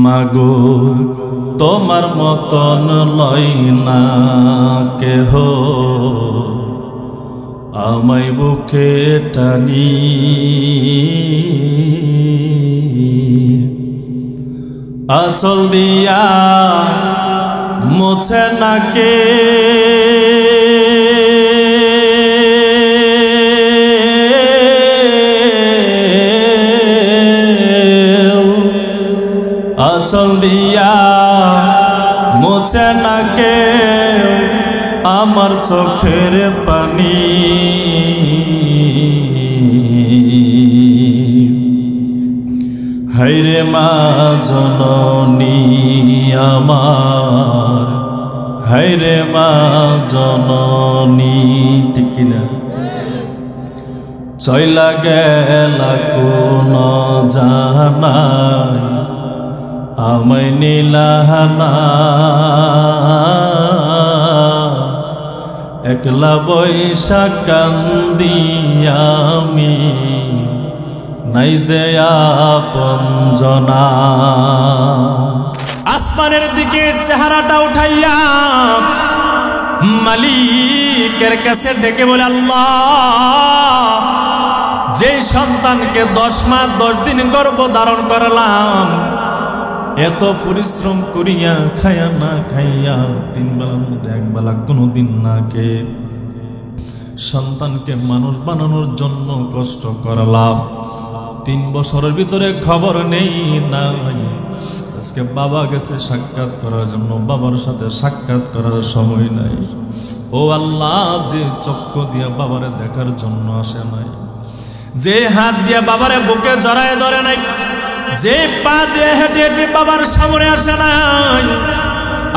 মাগো তোমার মতন লয় না কেহ আমায় বুকে টানি, আঁচল দিয়া মুছে না কে আঁচল দিয়া মুছে না কে আমার চোখের পানি। হায়রে মা জননী আমার, হায়রে মা জননী, ঠিক কিনা? চইলা গেলা কোন জানাই আমায় নীলাহানা, একলা বৈশা কান্দি আমি নাই যে আপনজনা। আসমানের দিকে চেহারাটা উঠাইয়া মালিকের কাছে ডেকে বলে, আল্লাহ, যে সন্তানকে 10 মাস 10 দিন গর্ভ ধারণ করলাম, এত পরিশ্রম করিয়া খাইয়া না খাইয়া 3 বেলার মধ্যে 1 বেলা কোনোদিন না খেয়ে সন্তানকে মানুষ বানানোর জন্য কষ্ট করলাম, 3 বছরের ভিতরে খবর নেই না। আজকে বাবা গেছে সাক্ষাৎ করার জন্য, বাবার সাথে সাক্ষাৎ করার সময় নাই। ও আল্লাহ, যে চক্ষু দিয়া বাবারে দেখার জন্য আসে নাই, যে হাত দিয়া বাবারে বুকে জড়ায় ধরে নাই, যে পা দিয়ে হেঁটে হেঁটে বাবার সামনে আসে নাই,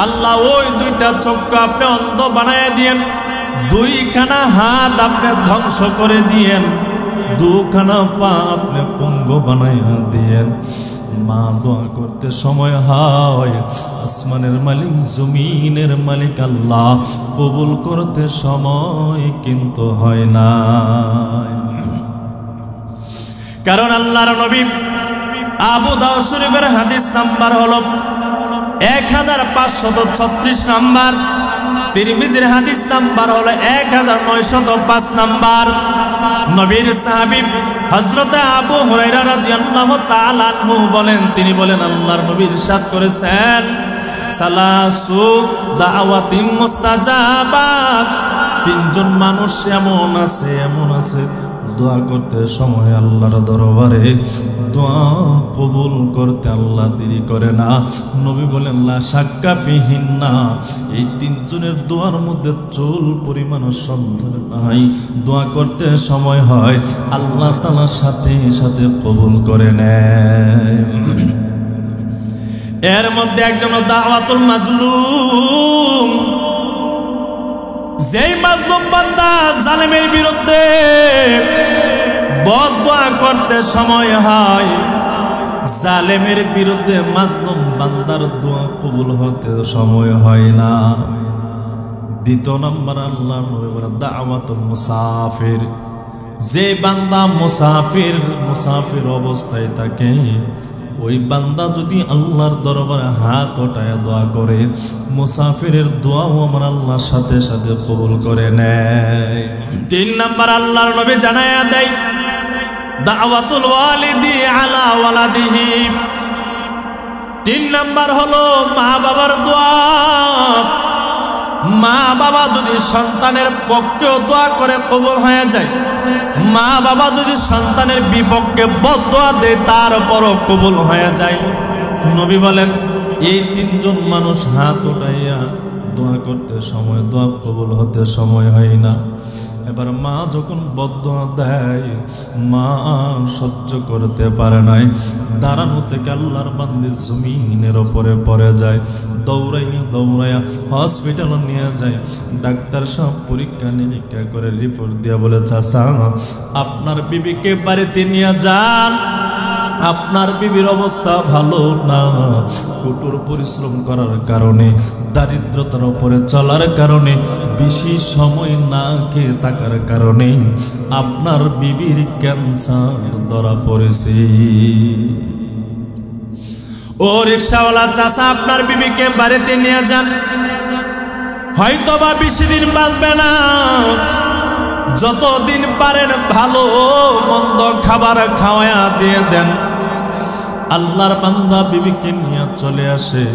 আল্লাহ ওই 2টা চক্ষু আপনি অন্ধ বানায় দিয়েন, 2খানা হাত আপনি ধ্বংস করে দিয়েন, 2খানা পা আপনি পঙ্গু বানাইয়া দিয়েন। মা দোয়া করতে সময় হয়, আসমানের মালিক জমিনের মালিক আল্লাহ কবুল করতে সময় কিন্তু হয় না। কারণ আল্লাহর নবী আবু দাউদ শরীফের হাদিস নাম্বার হলো 1536 নাম্বার, তিরমিজির হাদিস নাম্বার হলো 1905 নাম্বার। নবীর সাহাবী হযরত আবু হুরায়রা রাদিয়াল্লাহু তাআলা আনহু বলেন, তিনি বলেন আল্লাহর নবী ইরশাদ করেছেন, সালাসু দাওয়াতিন মুস্তাজাবাত, 3জন মানুষ এমন আছে দোয়া করতে সময় আল্লাহর দরবারে দোয়া কবুল করতে আল্লাহ দেরি করে না। নবী বলেন, লা শাক্কা ফিহিন্না, এই 3 জনের দোয়ার মধ্যে চুল পরিমাণ সন্দেহ নাই, দোয়া করতে সময় হয় আল্লাহ তাআলা সাথে সাথে কবুল করে নেয়। এর মধ্যে একজন দাওয়াতুল মাজলুম, যেই মাজলুম বান্দা জালেমের বিরুদ্ধে বদদোয়া করতে সময় হয়, জালেমের বিরুদ্ধে মাজলুম বান্দার দোয়া কবুল হতে সময় হয় না। 2 নম্বর আল্লাহ নবী বলেন দাওয়াতুল মুসাফির, যে বান্দা মুসাফির অবস্থায় থাকে, ওই বান্দা যদি আল্লাহর দরবারে হাত ওঠায় দোয়া করে, মুসাফিরের দোয়াও আমার আল্লাহর সাথে সাথে কবুল করে নেয়। 3 নম্বর আল্লাহর নবী জানায়া দেয় দাওয়াতুল ওয়ালিদি আলা ওয়ালাদিহি, 3 নম্বর হলো মা বাবার দোয়া। মা বাবা যদি সন্তানের পক্ষেও দোয়া করে কবুল হয়ে যায়, মা বাবা যদি সন্তানের বিপক্ষে বদদোয়া দেয় তারপরও কবুল হয়ে যায়। নবী বলেন, এই 3 জন মানুষ হাত উঠাইয়া দোয়া করতে সময় দোয়া কবুল হতে সময় হয় না। এবার মা যখন বদদোয়া দেয়, মা সহ্য করতে পারে নাই, দাঁড়ানো থেকে আল্লাহর বান্দা জমিনের উপরে পড়ে যায়, দৌড়াইয়া হসপিটালে নিয়ে যায়। ডাক্তার সব পরীক্ষা নিরীক্ষা করে রিপোর্ট দিয়ে বলে, চাচা আপনার বিবিকে বাড়িতে নিয়ে যান, আপনার বিবির অবস্থা ভালো না, কঠোর পরিশ্রম করার কারণে, দারিদ্রতার উপরে চলার কারণে, বেশি সময় না খেয়ে থাকার কারণে আপনার বিবির ক্যান্সার ধরা পড়েছে। ও রিকশাওয়ালা চাচা, আপনার বিবিকে বাড়িতে নিয়ে যান, হয়তোবা বেশি দিন বাঁচবে না, যতদিন পারেন ভালো মন্দ খাবার খাওয়া দিয়ে দেন। আল্লাহর বান্দা বিবিকে নিয়ে চলে আসে।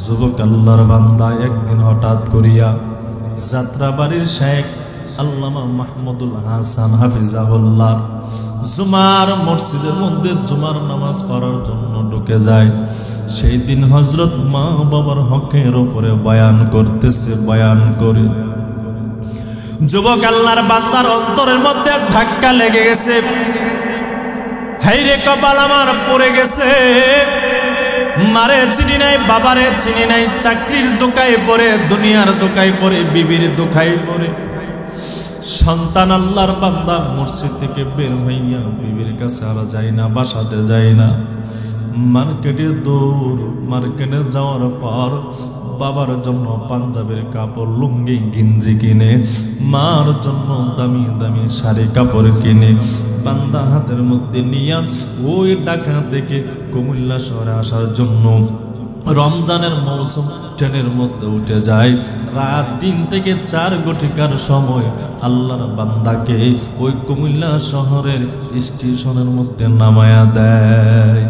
যুবক আল্লাহর বান্দা একদিন হঠাৎ করিয়া যাত্রাবাড়ির শেখ আল্লামা মাহমুদুল হাসান হাফিজাহুল্লাহ জুমার মসজিদের মধ্যে জুমার নামাজ পড়ার জন্য ঢুকে যায়। সেই দিন হযরত মা বাবার হকের উপরে বয়ান করতেছে। বয়ান করে যুবক আল্লাহর বান্দার অন্তরের মধ্যে ধাক্কা লেগে গেছে। হাইরে কপাল আমার পড়ে গেছে, মারে চিনি নাই, বাবারে চিনি নাই, চাকরির দোকায় পড়ে, দুনিয়ার দোকায় পড়ে, বিবির দোকায় পড়ে। সন্তান আল্লাহর বান্দা মসজিদ থেকে বের হইয়া বিবির কাছে আর যায় না, বাসাতে যায় না, মার্কেটে দৌড়। মার্কেটে যাওয়ার পর বাবার জন্য পাঞ্জাবের কাপড়, লুঙ্গি, গিঞ্জি কিনে, মার জন্য দামি দামি শাড়ি কাপড় কিনে বান্দা হাতের মধ্যে নিয়া ওই ঢাকা থেকে কুমিল্লা শহরে আসার জন্য রমজানের মৌসুম ট্রেনের মধ্যে উঠে যায়। রাত 3 থেকে 4 ঘটিকার সময় আল্লাহর বান্দাকে ওই কুমিল্লা শহরের স্টেশনের মধ্যে নামায়া দেয়।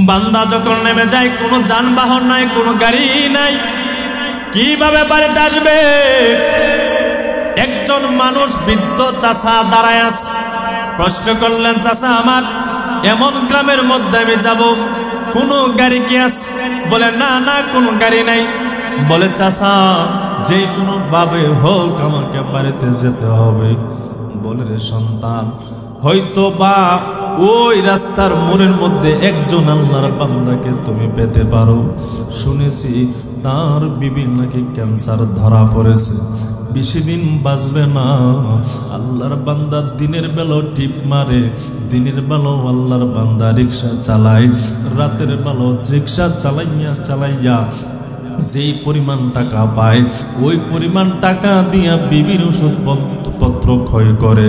বান্দা যখন নেমে যায়, কোনো যানবাহন নাই, কোনো গাড়ি নাই, কিভাবে বাড়িতে আসবে? একজন মানুষ বৃদ্ধ চাচা দাঁড়ায় আছে। প্রশ্ন করলেন, চাচা আমার এমন গ্রামের মধ্যে আমি যাব, কোনো গাড়ি কি আছে? বলে না না, কোনো গাড়ি নাই। বলে চাচা যে কোনো ভাবে হোক আমাকে বাড়িতে যেতে হবে। বলে রে সন্তান, হয়তো বা ওই রাস্তার মোড়ের মধ্যে একজন আল্লাহর বান্দাকে তুমি পেতে পারো। শুনেছি তার বিবি নাকি ক্যান্সার ধরা পড়েছে, বেশি দিন বাঁচবে না। আল্লাহর বান্দা দিনের বেলাও টিপ মারে, দিনের বেলাও আল্লাহর বান্দা রিক্সা চালায়, রাতের বেলাও রিক্সা চালাইয়া চালাইয়া যেই পরিমাণ টাকা পায় ওই পরিমাণ টাকা দিয়া বিবির ওষুধপত্র ক্ষয় করে।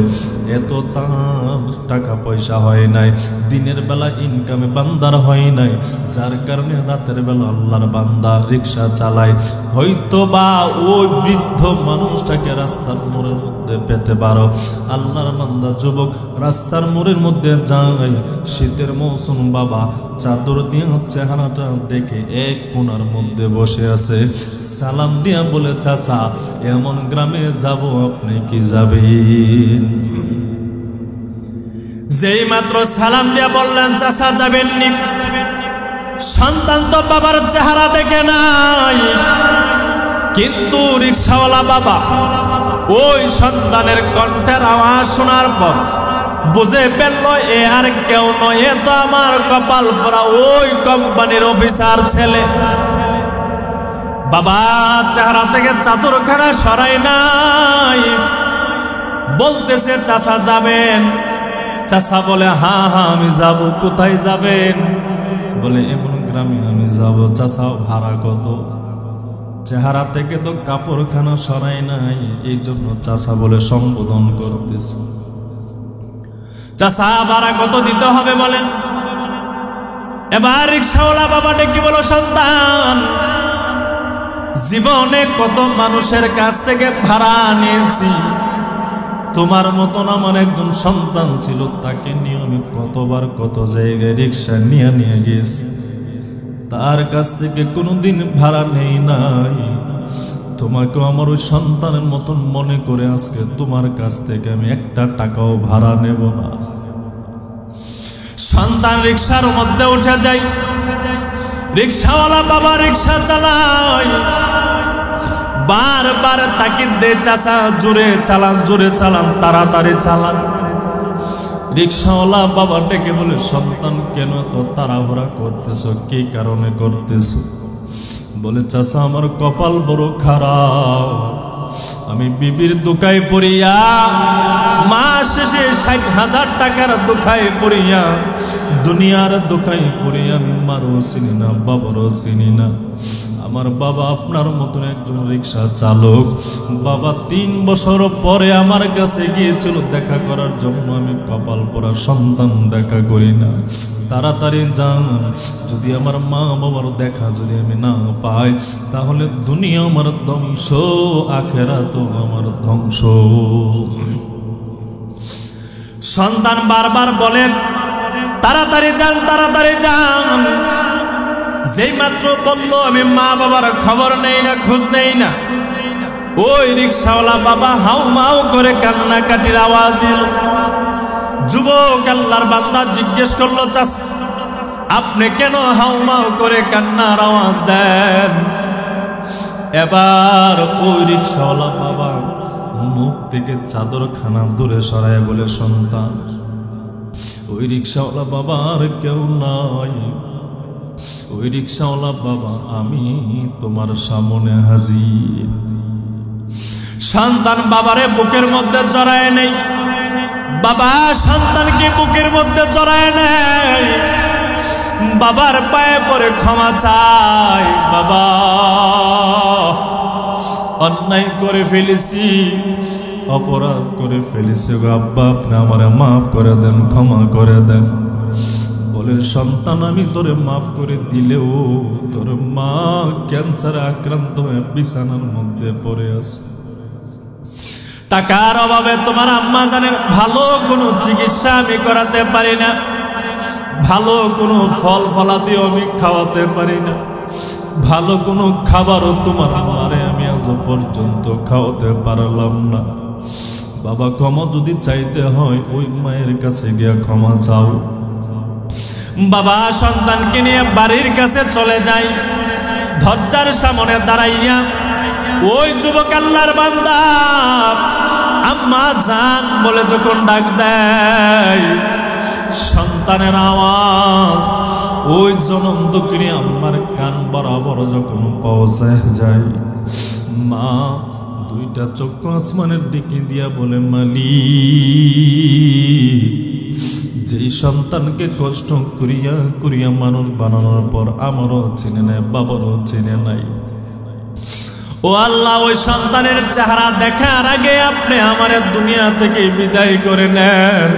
এত তার টাকা পয়সা হয় নাই, দিনের বেলা ইনকামে বান্দার হয় নাই, যার কারণে রাতের বেলা আল্লাহর বান্দা রিক্সা চালায়। হয়তো বা ওই বৃদ্ধ মানুষটাকে রাস্তার মোড়ের মধ্যে পেতে পারো। আল্লাহর বান্দা যুবক রাস্তার মোড়ের মধ্যে যায়। শীতের মৌসুম, বাবা চাদর দিয়ে চেহারাটা দেখে এক কোণার মধ্যে বসে আছে। সালাম দিয়া বলে, চাচা এমন গ্রামে যাব, আপনি কি যাবেন? যেই মাত্র সালাম দিয়া বললেন চাচা যাবেননি, সন্তান তো বাবার চেহারা দেখে নাই, কিন্তু রিকশাওয়ালা বাবা ওই সন্তানের কণ্ঠের আওয়াজ শোনার পর বুঝে ফেলল এ আর কেউ নয়, এ তো আমার কপাল পরা ওই কোম্পানির অফিসার ছেলে। বাবা চেহারা থেকে চাদরখানা সরাই নাই, বলতেছে চাচা যাবেন? চাচা বলে হ্যাঁ হ্যাঁ আমি যাব। কোথায় যাবেন? বলে এমন গ্রামে আমি যাব। চাচা ভাড়া কত? চেহারা থেকে তো কাপড়খানা সরাই নাই, এই জন্য চাচা বলে সম্বোধন করতেছে। চাচা ভাড়া কত দিতে হবে বলেন? এবার রিকশাওয়ালা বাবা ডেকে বলো, সন্তান জীবনে কত মানুষের কাছ থেকে ভাড়া নিয়েছি, তোমার মতন আমার একজন সন্তান ছিল, তাকে নিয়ে আমি কতবার কত জায়গায় রিক্সা নিয়ে গেছি, তার কাছ থেকে কোনোদিন ভাড়া নেই নাই। তোমাকে আমার ওই সন্তানের মতন মনে করে আজকে তোমার কাছ থেকে আমি একটা টাকাও ভাড়া নেব না। সন্তান রিক্সার মধ্যে উঠে যায়। রিক্সাওয়ালা বাবা রিক্সা চালায়, বারবার তাকিদ দে, চাচা জোরে চালান, জোরে চালান, তাড়াতাড়ি চালান। রিক্সাওয়ালা বাবা ডেকে বলে, সন্তান কেন তো তাড়াহুড়া করতেছ, কি কারণে করতেছ? বলে চাচা আমার কপাল বড় খারাপ, আমি বিবির দোকায় পড়িয়া মাস শেষে 60,000 টাকার দোকায় পড়িয়া, দুনিয়ার দোকায় পড়িয়া আমি মারও চিনি না, বাবারও চিনি না। আমার বাবা আপনার মতন একজন রিক্সা চালক। বাবা 3 বছর পরে আমার কাছে গিয়েছিল দেখা করার জন্য। আমি কপাল পোড়া সন্তান, দেখা করি না, তাড়াতাড়ি যান। যদি আমার মা বাবার দেখা যদি আমি না পাই, তাহলে দুনিয়া আমার ধ্বংস, আখেরাত আমার ধ্বংস। সন্তান বারবার বলেন তাড়াতাড়ি যান, তাড়াতাড়ি যান। যেই মাত্র বললো আমি মা বাবার খবর নেই না, খোঁজ নেই না, ওই রিক্সাওয়ালা বাবা হাউ মাউ করে কান্নাকাটির আওয়াজ দিল। যুবক আল্লাহর বান্দা জিজ্ঞেস করলো, চাচা আপনি কেন হাউ মাউ করে কান্নার আওয়াজ দেন? এবার ওই রিক্সাওয়ালা বাবা মুখ থেকে চাদরখানা দূরে সরায় বলে, সন্তান ওই রিক্সাওয়ালা বাবা আর কেউ নাই, ওই রিক্সাওয়ালা বাবা আমি তোমার সামনে হাজির। সন্তান বাবারে বুকের মধ্যে জড়ায় নেই, বাবা সন্তানকে বুকের মধ্যে জড়ায় নেই, বাবার পায়ে পড়ে ক্ষমা চাই। বাবা অন্যায় করে ফেলেছি, অপরাধ করে ফেলেছি গো আব্বা, আপনি আমারে মাফ করে দেন, ক্ষমা করে দেন। বলে, সন্তান আমি তোরে মাফ করে দিলেও তোর মা ক্যান্সারে আক্রান্ত হয়ে বিছানার মধ্যে পড়ে আছে। টাকার অভাবে তোমার আম্মা জানেন ভালো কোনো চিকিৎসা আমি করাতে পারি না, ভালো কোনো ফল ফলাদিও আমি খাওয়াতে পারি না, ভালো কোনো খাবারও তোমার মারে আমি আজ পর্যন্ত খাওয়াতে পারলাম না। বাবা ক্ষমা যদি চাইতে হয় ওই মায়ের কাছে গিয়ে ক্ষমা চাও। বাবা সন্তানকে নিয়ে বাড়ির কাছে চলে যায়, দরজার সামনে দাঁড়াইয়া ওই যুবক আল্লাহর বান্দা আম্মা জান বলে যখন ডাক দেয়, সন্তানের আওয়াজ ওই জনম দুঃখিনী আম্মার কান বরাবর যখন পৌঁছায় যায়, মা 2টা চক্ষু আসমানের দিকে দিয়া বলে, মালিক যেই সন্তানকে কষ্ট করিয়া করিয়া মানুষ বানানোর পর আমারও চিনে নেয়, বাবারও চিনে নাই, ও আল্লাহ ওই সন্তানের চেহারা দেখার আগে আপনি আমার দুনিয়া থেকে বিদায় করে নেন।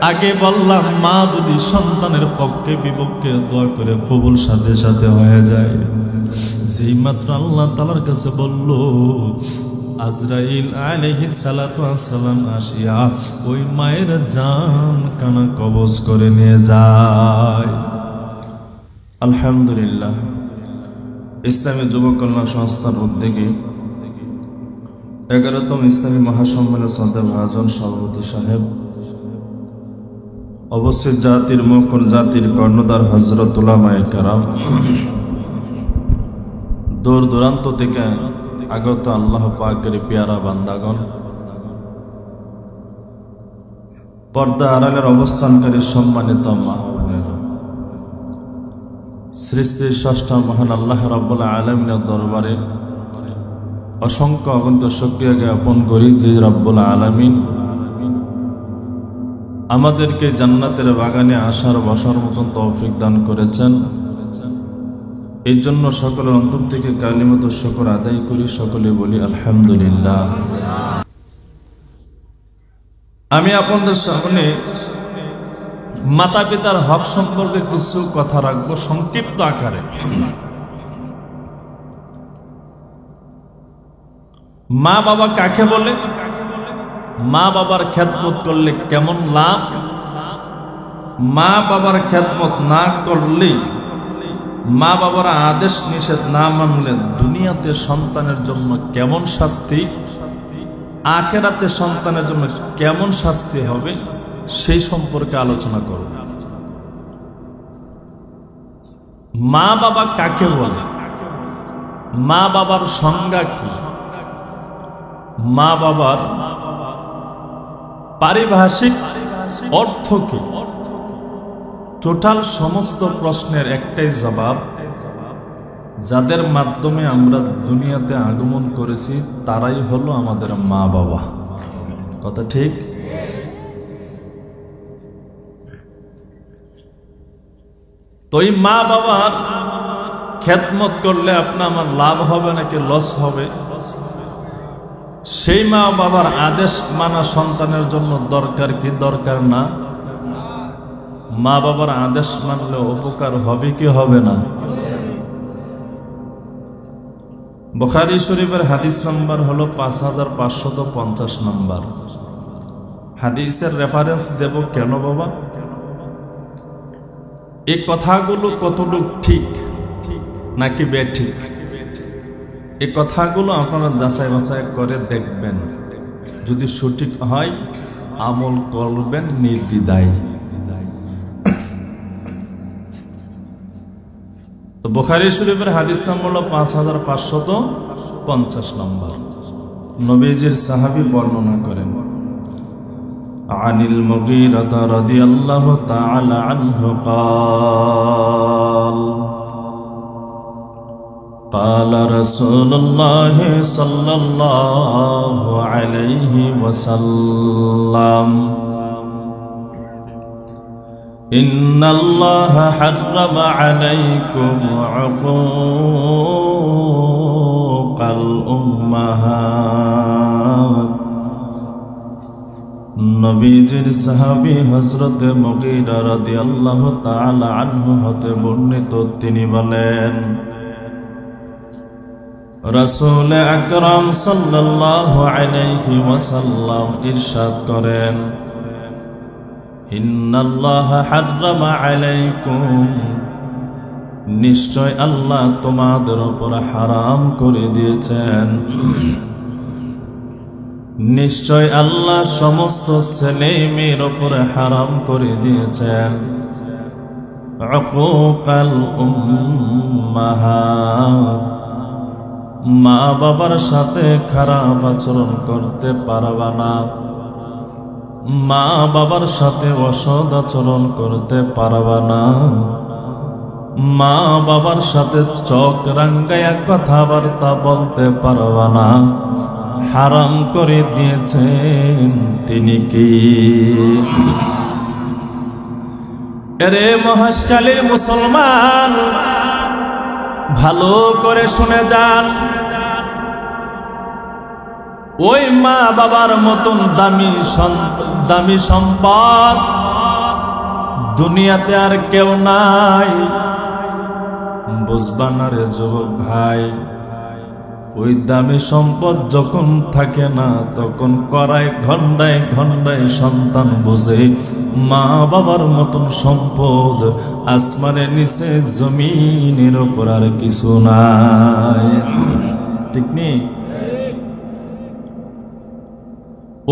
আগে বললাম মা যদি সন্তানের পক্ষে বিপক্ষে দোয়া করে কবুল সাথে সাথে হয়ে যায়। যেই মাত্র আল্লাহ তাআলার কাছে বলল, আজরাইল আলাইহিস সালাতু ওয়াস সালাম আসিয়া ওই মায়ের জান কানা কবজ করে নিয়ে যায়। আলহামদুলিল্লাহ, ইসলামী যুব কল্যাণ সংস্থার উদ্যোগে 11তম ইসলামী মহাসম্মেলন শ্রদ্ধা ভাজন সভাপতি সাহেব, অবশ্যই জাতির মুকুর, জাতির কর্ণধার হযরত উলামায়ে কেরাম, দূর দূরান্ত থেকে আগত আল্লাহ পাকের পেয়ারা বান্দাগণ, পর্দা আড়ালের অবস্থানকারী সম্মানিত মা বোনেরা, শ্রী শ্রী ষষ্ঠ মহান আল্লাহ রাব্বুল আলামিনের দরবারে অসংখ্য অগণিত শুকরিয়া জ্ঞাপন করি যে রাব্বুল আলামিন আমাদেরকে জান্নাতের বাগানে আসার বসার মতন তৌফিক দান করেছেন। এই জন্য সকলের অন্তর থেকে কালিমাত শুকর আদায় করি, সকলে বলি আলহামদুলিল্লাহ। আমি আপনাদের সামনে মাতা পিতার হক সম্পর্কে কিছু কথা রাখবো সংক্ষিপ্ত আকারে। মা বাবা কাকে বলে, মা বাবার খেদমত করলে কেমন লাভ, মা বাবার খেদমত না করলে, মা বাবার আদেশ নিষেধ না মানলে দুনিয়াতে সন্তানের জন্য কেমন শাস্তি, আখেরাতে সন্তানের জন্য কেমন শাস্তি হবে, সেই সম্পর্কে আলোচনা করব। মা বাবা কাকে বলে, মা বাবার সংজ্ঞা কি, মা বাবার পারিভাষিক অর্থ কি, টোটাল সমস্ত প্রশ্নের একটাই জবাব, যাদের মাধ্যমে আমরা দুনিয়াতে আগমন করেছি তারাই হলো আমাদের মা বাবা। কথা ঠিক? তো এই মা বাবার খেদমত করলে আপনার আমার লাভ হবে নাকি লস হবে? সেই মা বাবার আদেশ মানা সন্তানের জন্য দরকার কি দরকার না? মা বাবার আদেশ মানলে উপকার হবে কি হবে না? বুখারী শরীফের হাদিস নাম্বার হলো 5550 নম্বর। হাদিসের রেফারেন্স দেব কেন বাবা? এই কথাগুলো কতটুকু ঠিক নাকি বেঠিক, এই কথাগুলো আপনারা যাচাই বাছাই করে দেখবেন। যদি সঠিক হয় আমল করবেন নির্দ্বিধায়। তো বুখারী শরীফের হাদিস নাম্বার হলো 5550 নম্বর। নবীজির সাহাবী বর্ণনা করেন, আনিল মুগীরা রাদিয়াল্লাহু তাআলা আনহু قال قال رسول الله صلى الله عليه وسلم إن الله حرم عليكم عقوق الأمهات। নবীজির সাহাবী হযরত মুগীরা রাদিয়াল্লাহু তাআলা আনহু হতে বর্ণিত, তিনি বলেন রাসূল আকরাম সাল্লাল্লাহু আলাইহি ওয়াসাল্লাম ইরশাদ করেন, ইন্নাল্লাহা হাররামা আলাইকুম, নিশ্চয় আল্লাহ তোমাদের উপর হারাম করে দিয়েছেন, নিশ্চয় আল্লাহ সমস্ত ছেলে মেয়ের উপর হারাম করে দিয়েছেন উকুকাল উম্মাহাত, মা বাবার সাথে খারাপ আচরণ করতে পারবা না, মা বাবার সাথে অসৎ আচরণ করতে পারবা না, মা বাবার সাথে চোখ রাঙ্গায়া কথাবার্তা বলতে পারবা না, হারাম করে দিয়েছেন তিনি কি? এরে মহাশকালীর মুসলমান, ভালো করে শুনে যান, ওই মা বাবার মতন দামি সম্পদ দুনিয়াতে আর কেউ নাই। বুঝবা না রে যুবক ভাই, ওই দামি সম্পদ যখন থাকে না তখন করায় ঘন্টায় ঘন্টায় সন্তান বোঝে মা বাবার মতন সম্পদ আসমানের নিচে জমিনের উপর আর কিছু নাই। ঠিক নেই?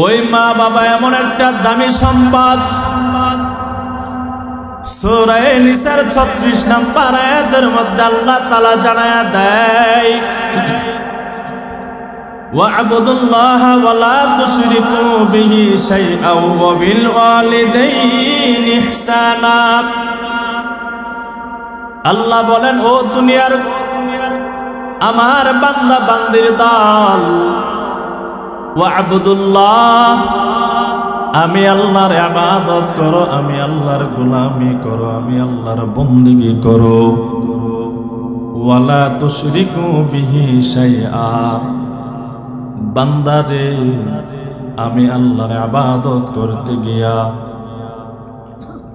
ওই মা বাবা এমন একটা দামি সম্পদ, সূরা নিসার 36 নম্বর আয়াতের মধ্যে আল্লাহ তাআলা জানায়া দেয়, ওয়া'বুদুল্লাহা ওয়া লা তুশরিকু বিহি শাইআন ওয়া বিল ওয়ালিদাইনি ইহসানা। আল্লাহ বলেন, ও দুনিয়ার আমার বান্দা বান্দির দল, ওয়া'বুদুল্লাহ, আমি আল্লাহর ইবাদত করো, আমি আল্লাহর গোলামি করো, আমি আল্লাহর বন্দেগী করো, ওয়া লা তুশরিকু বিহি শাইআ, বান্দারে আমি আল্লাহর ইবাদত করতে গিয়া,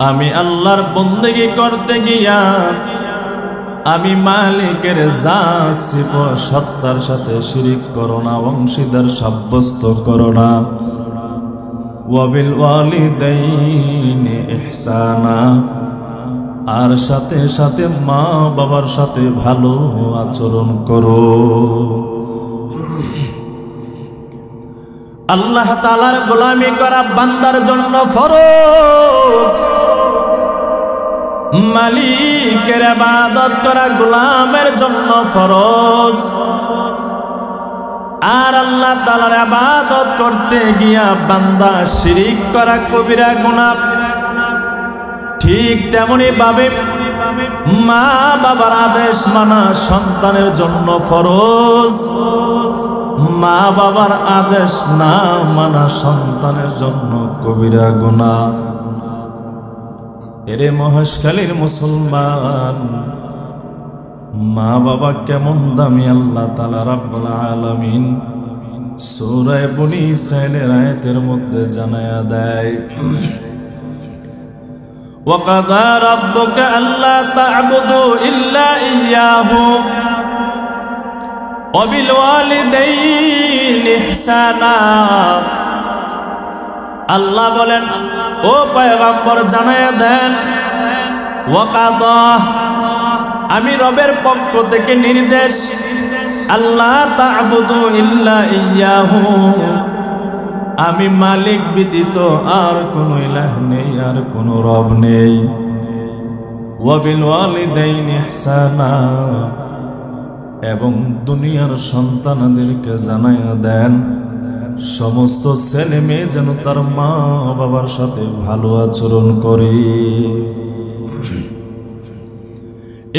আমি আল্লাহর বন্দেগী করতে গিয়া আমি মালিকের সত্তার সাথে শিরিক করো না, অংশীদার সাব্যস্ত করো না। ওয়া বিল ওয়ালিদাইনি ইহসানা, আর সাথে সাথে মা বাবার সাথে ভালো আচরণ করো। আল্লাহ তাআলার গোলামি করা বান্দার জন্য ফরজ, মালিকের ইবাদত করা গোলামের জন্য ফরজ। আর আল্লাহ তাআলার ইবাদত করতে গিয়া বান্দা শিরিক করা কবিরা গুনাহ। ঠিক তেমনি ভাবে মা বাবার আদেশ মানা সন্তানের জন্য ফরজ, মা বাবার আদেশ না মানা সন্তানের জন্য কবিরা গুনাহ। এরে মহেশখালীর মুসলমান, মা বাবা কেমন দামি আল্লাহ তাআলা রাব্বুল আলামিন সূরা বনী ইসরাঈলের আয়াতের মধ্যে জানায়া দেয়, وَقَضَى رَبُّكَ أَلَّا تَعْبُدُوا إِلَّا إِيَّاهُ وَبِالْوَالِدَيْنِ إِحْسَانًا। আল্লাহ বলেন, ও পয়গম্বর জানায়া দেন, ওয়াকাদা আমি রবের পক্ষ থেকে নির্দেশ, আল্লাহ তা'বুদু ইল্লা ইয়্যাহু আমি মালিক ব্যতীত আর কোনো ইলাহ নেই, আর কোনো রব নেই। ওয়া বিল ওয়ালিদাইনি ইহসানা এবং দুনিয়ার সন্তানদেরকে জানায়া দেন সমস্ত ছেলে মেয়ে যেন তার মা বাবার সাথে ভালো আচরণ করে।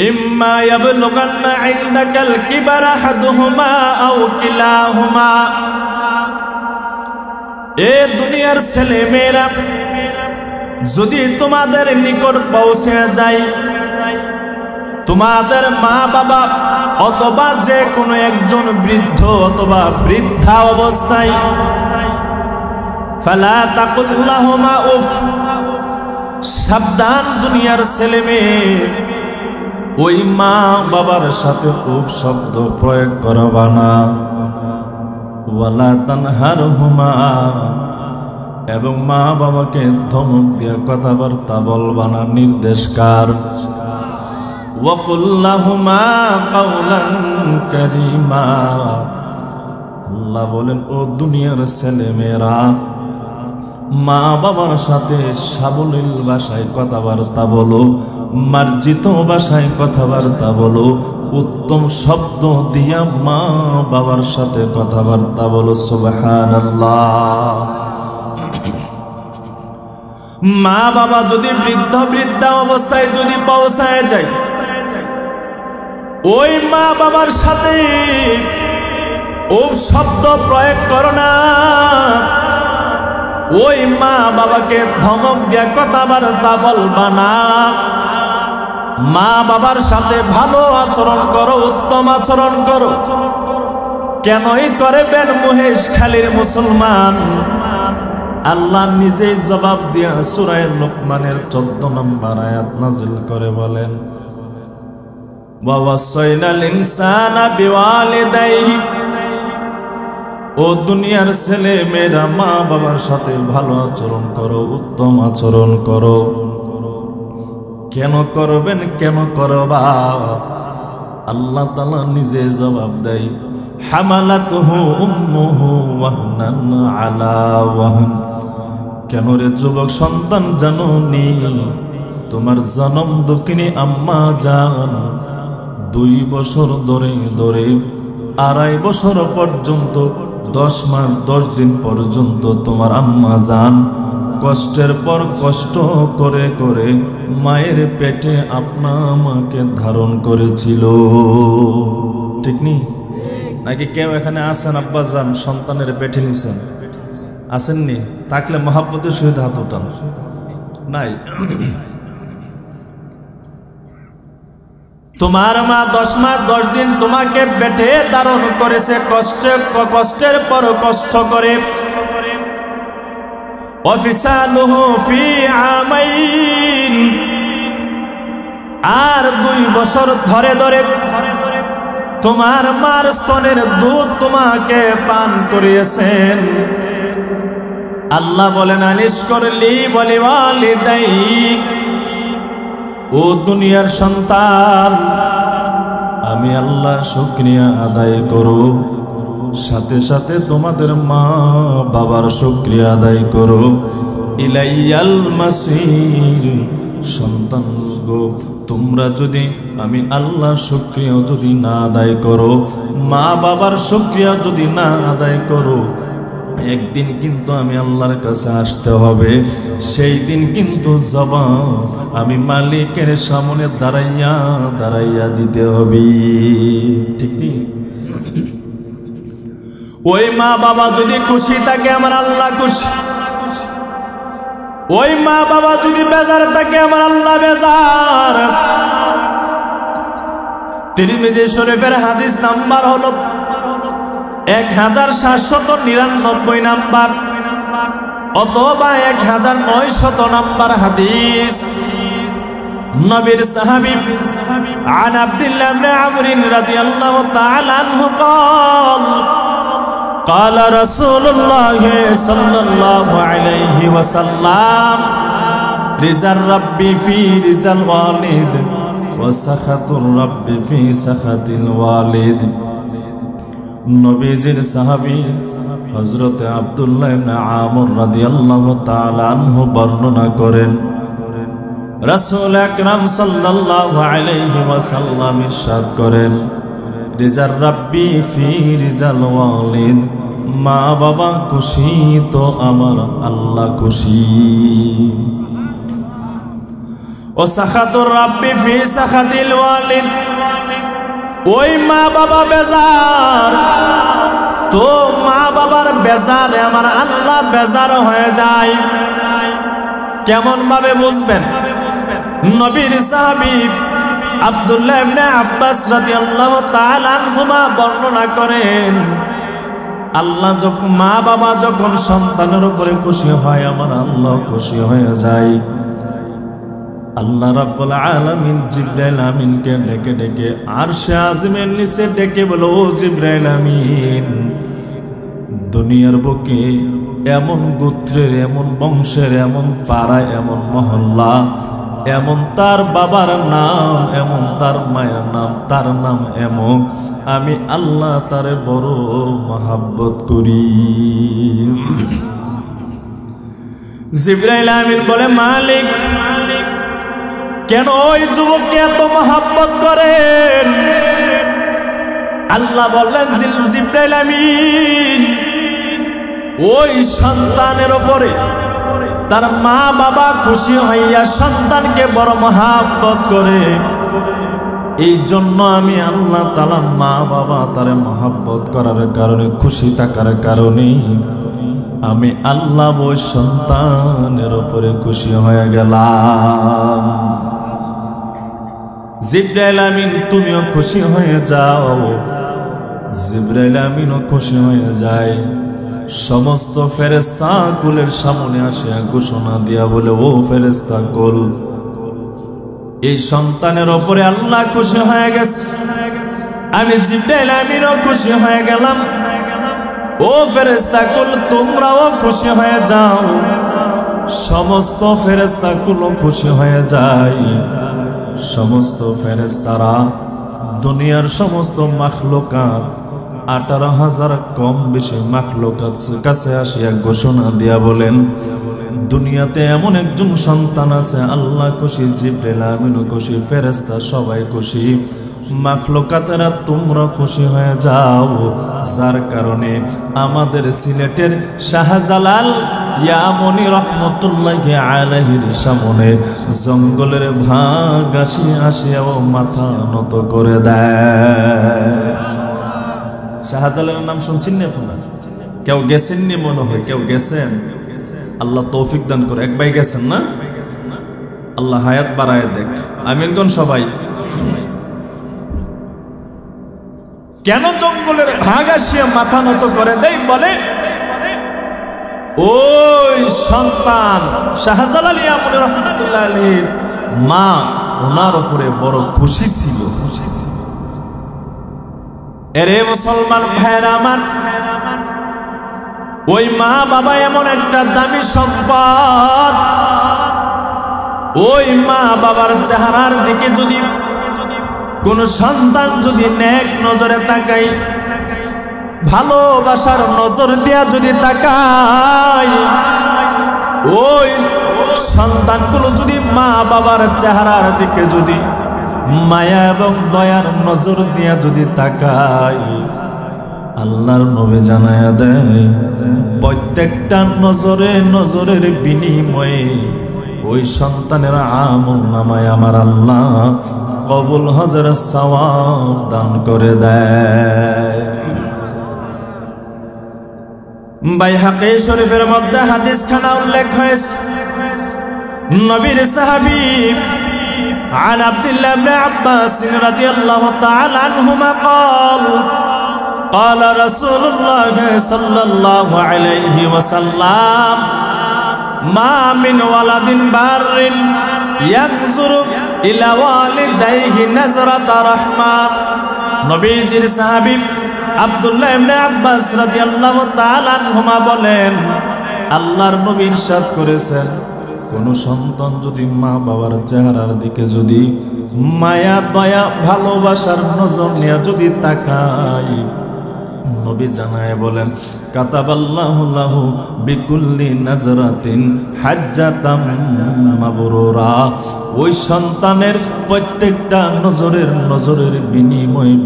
ইম্মা ইয়াবলুগান্না ইনদাকাল কিবারা আহাদুহুমা আও কিলাহুমা, এ দুনিয়ার ছেলে মেয়েরা যদি তোমাদের নিকট পৌঁছে যায়, তোমাদের মা বাবা অথবা যে কোনো একজন বৃদ্ধ অথবা বৃদ্ধা অবস্থায়, ফালা তাকুল লাহুমা উফ, সাবধান দুনিয়ার ছেলে মেয়ে ওই মা বাবার সাথে উফ শব্দ প্রয়োগ করবা না। ওয়ালা তানহারহুমা এবং মা বাবাকে ধমক দিয়ে কথাবার্তা বলবা না, নির্দেশকার। ওয়াকুল লাহুমা কাওলান কারীমা, আল্লাহ বলেন ও দুনিয়ার ছেলে মেয়েরা মা বাবার সাথে সাবলীল ভাষায় কথাবার্তা বলো, মার্জিত ভাষায় কথাবার্তা বলো, উত্তম শব্দ দিয়া মা বাবার সাথে কথাবার্তা বলো। সুবহানাল্লাহ। মা বাবা যদি বৃদ্ধা অবস্থায় যদি পৌঁছায় যায়, ওই মা বাবার সাথে ও শব্দ প্রয়োগ করো না, ওই মা বাবাকে ধমক দিয়া কথাবার্তা বলবা না, মা বাবার সাথে ভালো আচরণ করো, উত্তম আচরণ করো। কেনই করবেন মহেশখালীর মুসলমান? আল্লাহ নিজেই জবাব দিয়া সূরা লুকমানের 14 নম্বর আয়াত নাযিল করে বলেন, ওয়া ওয়াসাইনাল ইনসানা বিওয়ালিদাইহি, ও দুনিয়ার ছেলে মেয়েরা মা বাবার সাথে ভালো আচরণ করো, উত্তম আচরণ করো। কেন করবেন, কেন করবা? আল্লাহ তাআলা নিজে জবাব দেয়, হামালাতুহু উম্মুহু ওয়াহনান আলা ওয়াহন। কেন রে যুবক সন্তান, জানোনি তোমার জনম দুঃখিনী আম্মা জান 2 বছর ধরে 2.5 বছর পর্যন্ত 10 মাস 10 দিন পর্যন্ত তোমার আম্মা জান কষ্টের পর কষ্ট করে করে মায়ের পেটে আপনা আমাকে ধারণ করেছিল। ঠিক নি? নাকি কেউ এখানে আছেন আব্বা জান সন্তানের পেটে নিছেন? আসেননি? থাকলে মহাব্বতের সহিত হাত উঠান। নাই? তোমার মা 10 মাস 10 দিন তোমাকে পেটে ধারণ করেছে, কষ্টের পর কষ্ট করে। ওয়াফিসালুহু ফি আমাইন, আর 2 বছর ধরে ধরে তোমার মার স্তনের দুধ তোমাকে পান করিয়েছেন। আল্লাহ বলেন, আনিশ করলি বলি ওয়ালিদাই, ও দুনিয়ার সন্তান আমি আল্লাহ শুকরিয়া আদায় করো, সাথে সাথে তোমাদের মা বাবার শুকরিয়া আদায় করো। ইলাইয়াল মাসির, সন্তান গো তোমরা যদি আমি আল্লাহর শুকরিয়া যদি না আদায় করো, মা বাবার শুকরিয়া যদি না আদায় করো, একদিন কিন্তু আমি আল্লাহর কাছে আসতে হবে। সেই দিন কিন্তু জবাব আমি মালিকের সামনে দাঁড়াইয়া দিতে হবে। ঠিক কি? ওই মা বাবা যদি খুশি থাকে আমার আল্লাহ খুশি, ওই মা বাবা যদি বেজার থাকে আমার আল্লাহ বেজার। তিরমিজি শরীফের হাদিস নাম্বার হলো 1799 নাম্বার অথবা 1900 নাম্বার হাদিস। নবীর সাহাবী আন আব্দুল্লাহ ইবনে আমর রাদিয়াল্লাহু তাআলা আনহু قال قال رسول الله صلى الله عليه وسلم رضا الرب في رضا الوالد وسخط الرب في سخط الوالد। নবীজির সাহাবী হযরত আব্দুল্লাহ ইবনে আমর রাদিয়াল্লাহু তাআলা আনহু বর্ণনা করেন, রাসূল আকরাম সাল্লাল্লাহু আলাইহি ওয়াসাল্লাম ইরশাদ করেন, রিজার রাব্বি ফি রিজাল ওয়ালিদ, মা বাবা খুশি তো আমার আল্লাহ খুশি। ও সাখাতুর রাব্বি ফি সাখাতিল ওয়ালিদ, ওই মা বাবা বেজার তো মা বাবার বেজারে আমার আল্লাহ বেজার হয়ে যায়। কেমন ভাবে বুঝবেন? নবীর সাহাবী আব্দুল্লাহ ইবনে আব্বাস রাদিয়াল্লাহু তাআলা আনহুমা বর্ণনা করেন, আল্লাহ যখন মা বাবা যখন সন্তানের উপরে খুশি হয় আমার আল্লাহ খুশি হয়ে যায়। আল্লাহ রাব্বুল আলামিন জিবরাইল আমিনকে ডেকে ডেকে আরশে আযমের নিচে ডেকে বলে, ও জিবরাইল আমিন, দুনিয়ার বুকে এমন গোত্রের, এমন বংশের, এমন পাড়ায়, এমন মহল্লা, এমন তার বাবার নাম, এমন তার মায়ের নাম, তার নাম এমন, আমি আল্লাহ তারে বড় মহাব্বত করি। জিবরাইল আমিন বলে, মালিক কেন ওই যুবককে এত মহাব্বত করেন? আল্লাহ বললেন, জিবরাইল আমিন ওই সন্তানের উপরে তার মা বাবা খুশি হইয়া সন্তানকে বড় মহাব্বত করে, এই জন্য আমি আল্লাহ তাআলা মা বাবা তারে মহাব্বত করার কারণে, খুশি থাকার কারণে আমি আল্লাহ ওই সন্তানের উপরে খুশি হয়ে গেলাম। জিবরাইল আমিন তুমিও খুশি হয়ে যাও। জিবরাইল আমিনও খুশি হয়ে যায়। সমস্ত ফেরেশতা কুলের সামনে আসিয়া ঘোষণা দিয়া বলে, ও ফেরেশতা কুল, এই সন্তানের উপরে আল্লাহ খুশি হয়ে গেছে, আমি জিবরাইল আমিনও খুশি হয়ে গেলাম। ও ফেরেশতা কুল তোমরাও খুশি হয়ে যাও। সমস্ত ফেরেশতা কুল খুশি হয়ে যায়। সমস্ত ফেরেশতারা দুনিয়ার সমস্ত মাখলুকাত 18,000 কম বেশি মাখলুকাত কাছে আসিয়া ঘোষণা দিয়া বলেন, দুনিয়াতে এমন একজন সন্তান আছে, আল্লাহ খুশি, জিবরাইল আমিনও খুশি, ফেরেশতা সবাই খুশি, মাখলুকাতেরা তোমরা খুশি হয়ে যাও। যার কারণে আমাদের সিলেটের শাহজালাল ইয়ামনি রহমতুল্লাহি আলাইহির সামনে জঙ্গলের ভাগ আসিয়াও মাথা নত করে দেয়। শাহজালালের নাম শুনছেন না আপনারা? কেউ গেছেননি মনে হয়, কেউ গেছেন? আল্লাহ তৌফিক দান করে। এক ভাই গেছেন না? আল্লাহ হায়াত বাড়ায় দেখ, আমিন কোন সবাই। কেন জঙ্গলের ভাগ আসিয়া মাথা নত করে দেয়? বলে ওই সন্তান শাহজালাল ইয়ামনি রহমতুল্লাহ আলাইহির মা ওনার উপরে বড় খুশি ছিল। এরে মুসলমান ভাইরা আমার, ওই মা বাবা এমন একটা দামি সম্পদ, ওই মা বাবার চেহারার দিকে যদি কোন সন্তান যদি নেক নজরে তাকায়, ভালোবাসার নজর দিয়া যদি তাকায়, ওই সন্তানগুলো যদি মা বাবার চেহারার দিকে যদি মায়া এবং দয়ার নজর দিয়া যদি তাকায়, আল্লাহর নবী জানায়া দেয় প্রত্যেকটা নজরে নজরের বিনিময়ে ওই সন্তানের আমল নামায় আমার আল্লাহ কবুল হজর সওয়াব দান করে দেয়। বাইহাকি শরীফের মধ্যে হাদিস খানা উল্লেখ হয়েছে, নবীর সাহাবী عن عبد الله بن عباس رضي الله تعالى عنهما قال رسول الله صلى الله عليه وسلم ما من ولد بار ينظر إلى والديه نظرة رحمة নবীজির সাহাবী আব্দুল্লাহ ইবনে আব্বাস রাদিয়াল্লাহু তাআলা আনহুমা বলেন আল্লাহর নবী ইরশাদ করেছেন কোন সন্তান যদি মা বাবার চেহারার দিকে যদি মায়া দয়া ভালোবাসার নজর নিয়ে যদি তাকায় নবী জানায় বলেন কাতাবাল্লাহু লাহু বিকুল্লি নাজরাতিন হাজ্জাতাম মাবরুরা ওই সন্তানের প্রত্যেকটা নজরের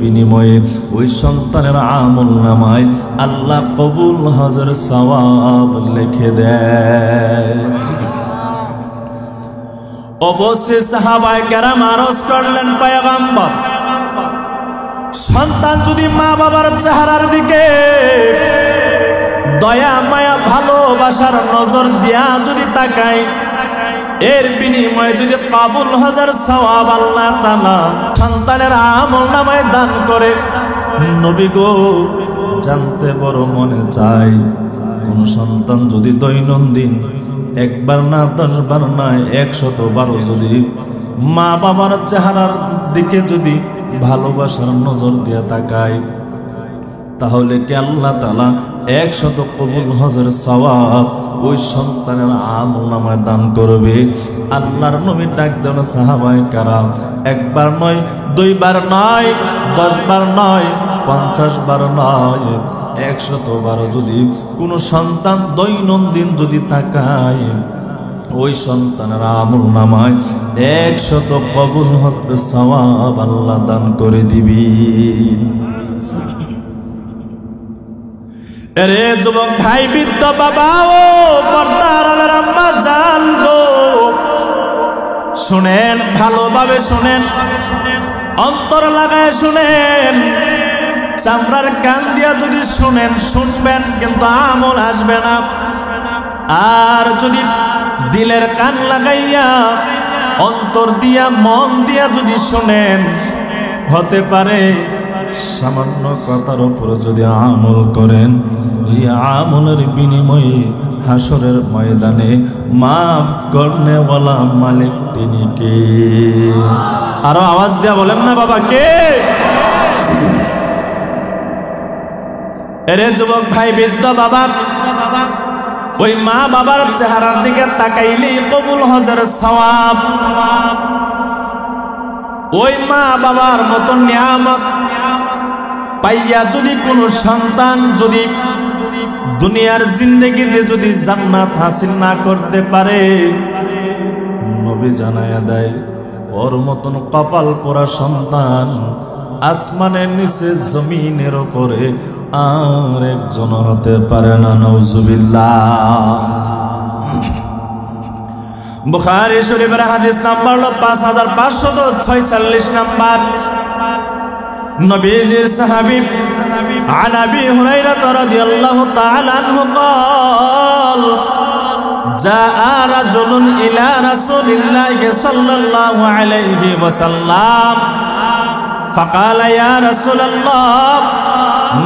বিনিময়ে ওই সন্তানের আমলনামায় আল্লাহ কবুল হজের সওয়াব লিখে দেয়। অবশ্যই সাহাবায়ে কেরাম আরজ করলেন পয়গম্বর সন্তান যদি মা বাবার চেহারার দিকে দয়া মায়া ভালোবাসার নজর দিয়া যদি তাকায় এর বিনিময়ে যদি কবুল হজের সওয়াব আল্লাহ তাআলা সন্তানের আমলনামায় দান করে। নবী গো জানতে বড় মনে চাই কোন সন্তান যদি দৈনন্দিন একবার না 10 বার নয় 100 বার যদি মা বাবার চেহারার দিকে যদি ভালোবাসার নজর দিয়ে তাকায় তাহলে কি আল্লাহ তাআলা 100 কবুল হজের সওয়াব ওই সন্তানের আমলনামায় দান করবে। আল্লাহর নবী ডাক দেন সাহাবায়ে কেরাম একবার নয় 2 বার নয় 10 বার নয় 50 বার নয় 100 বার যদি কোনো সন্তান দৈনন্দিন যদি তাকায় ওই সন্তানের আমলনামায় 100 কবুল হজের সওয়াব আল্লাহ দান করে দিবি। এরে যুবক ভাই বৃদ্ধ বাবা ও পর্দার আড়ালের আম্মা জান গো শুনেন ভালোভাবে শুনেন অন্তর লাগায় শুনেন চামড়ার কান দিয়া যদি শুনবেন কিন্তু আমল আসবে না। আর যদি দিলের কান লাগাইয়া অন্তর দিয়া মন দিয়া যদি শুনেন হতে পারে সামান্য কথার উপর যদি আমল করেন এই আমলের বিনিময়ে হাসরের ময়দানে মাফ করনেওয়ালা মালিক তিনি কে? আরো আওয়াজ দিয়া বলেন না বাবা কে? এরে যুবক ভাই বৃদ্ধ বাবা ওই মা বাবার চেহারার দিকে তাকাইলেই কবুল হজের সওয়াব। ওই মা বাবার মতো নিয়ামত পাইয়া যদি কোনো সন্তান যদি দুনিয়ার জিন্দেগিতে যদি জান্নাত হাসিল না করতে পারে নবী জানায়া দেয় ওর মতন কপাল পোড়া সন্তান আসমানের নিচে জমিনের উপরে আর একজন হতে পারে না। নাউজুবিল্লাহ। বুখারী শরীফের হাদিস নাম্বার 5546 নাম্বার নবীজির সাহাবী আন আবি হুরায়রা রাদিয়াল্লাহু তাআলা আনহু قال جاء رجل الى رسول الله صلى الله عليه وسلم فقال يا رسول الله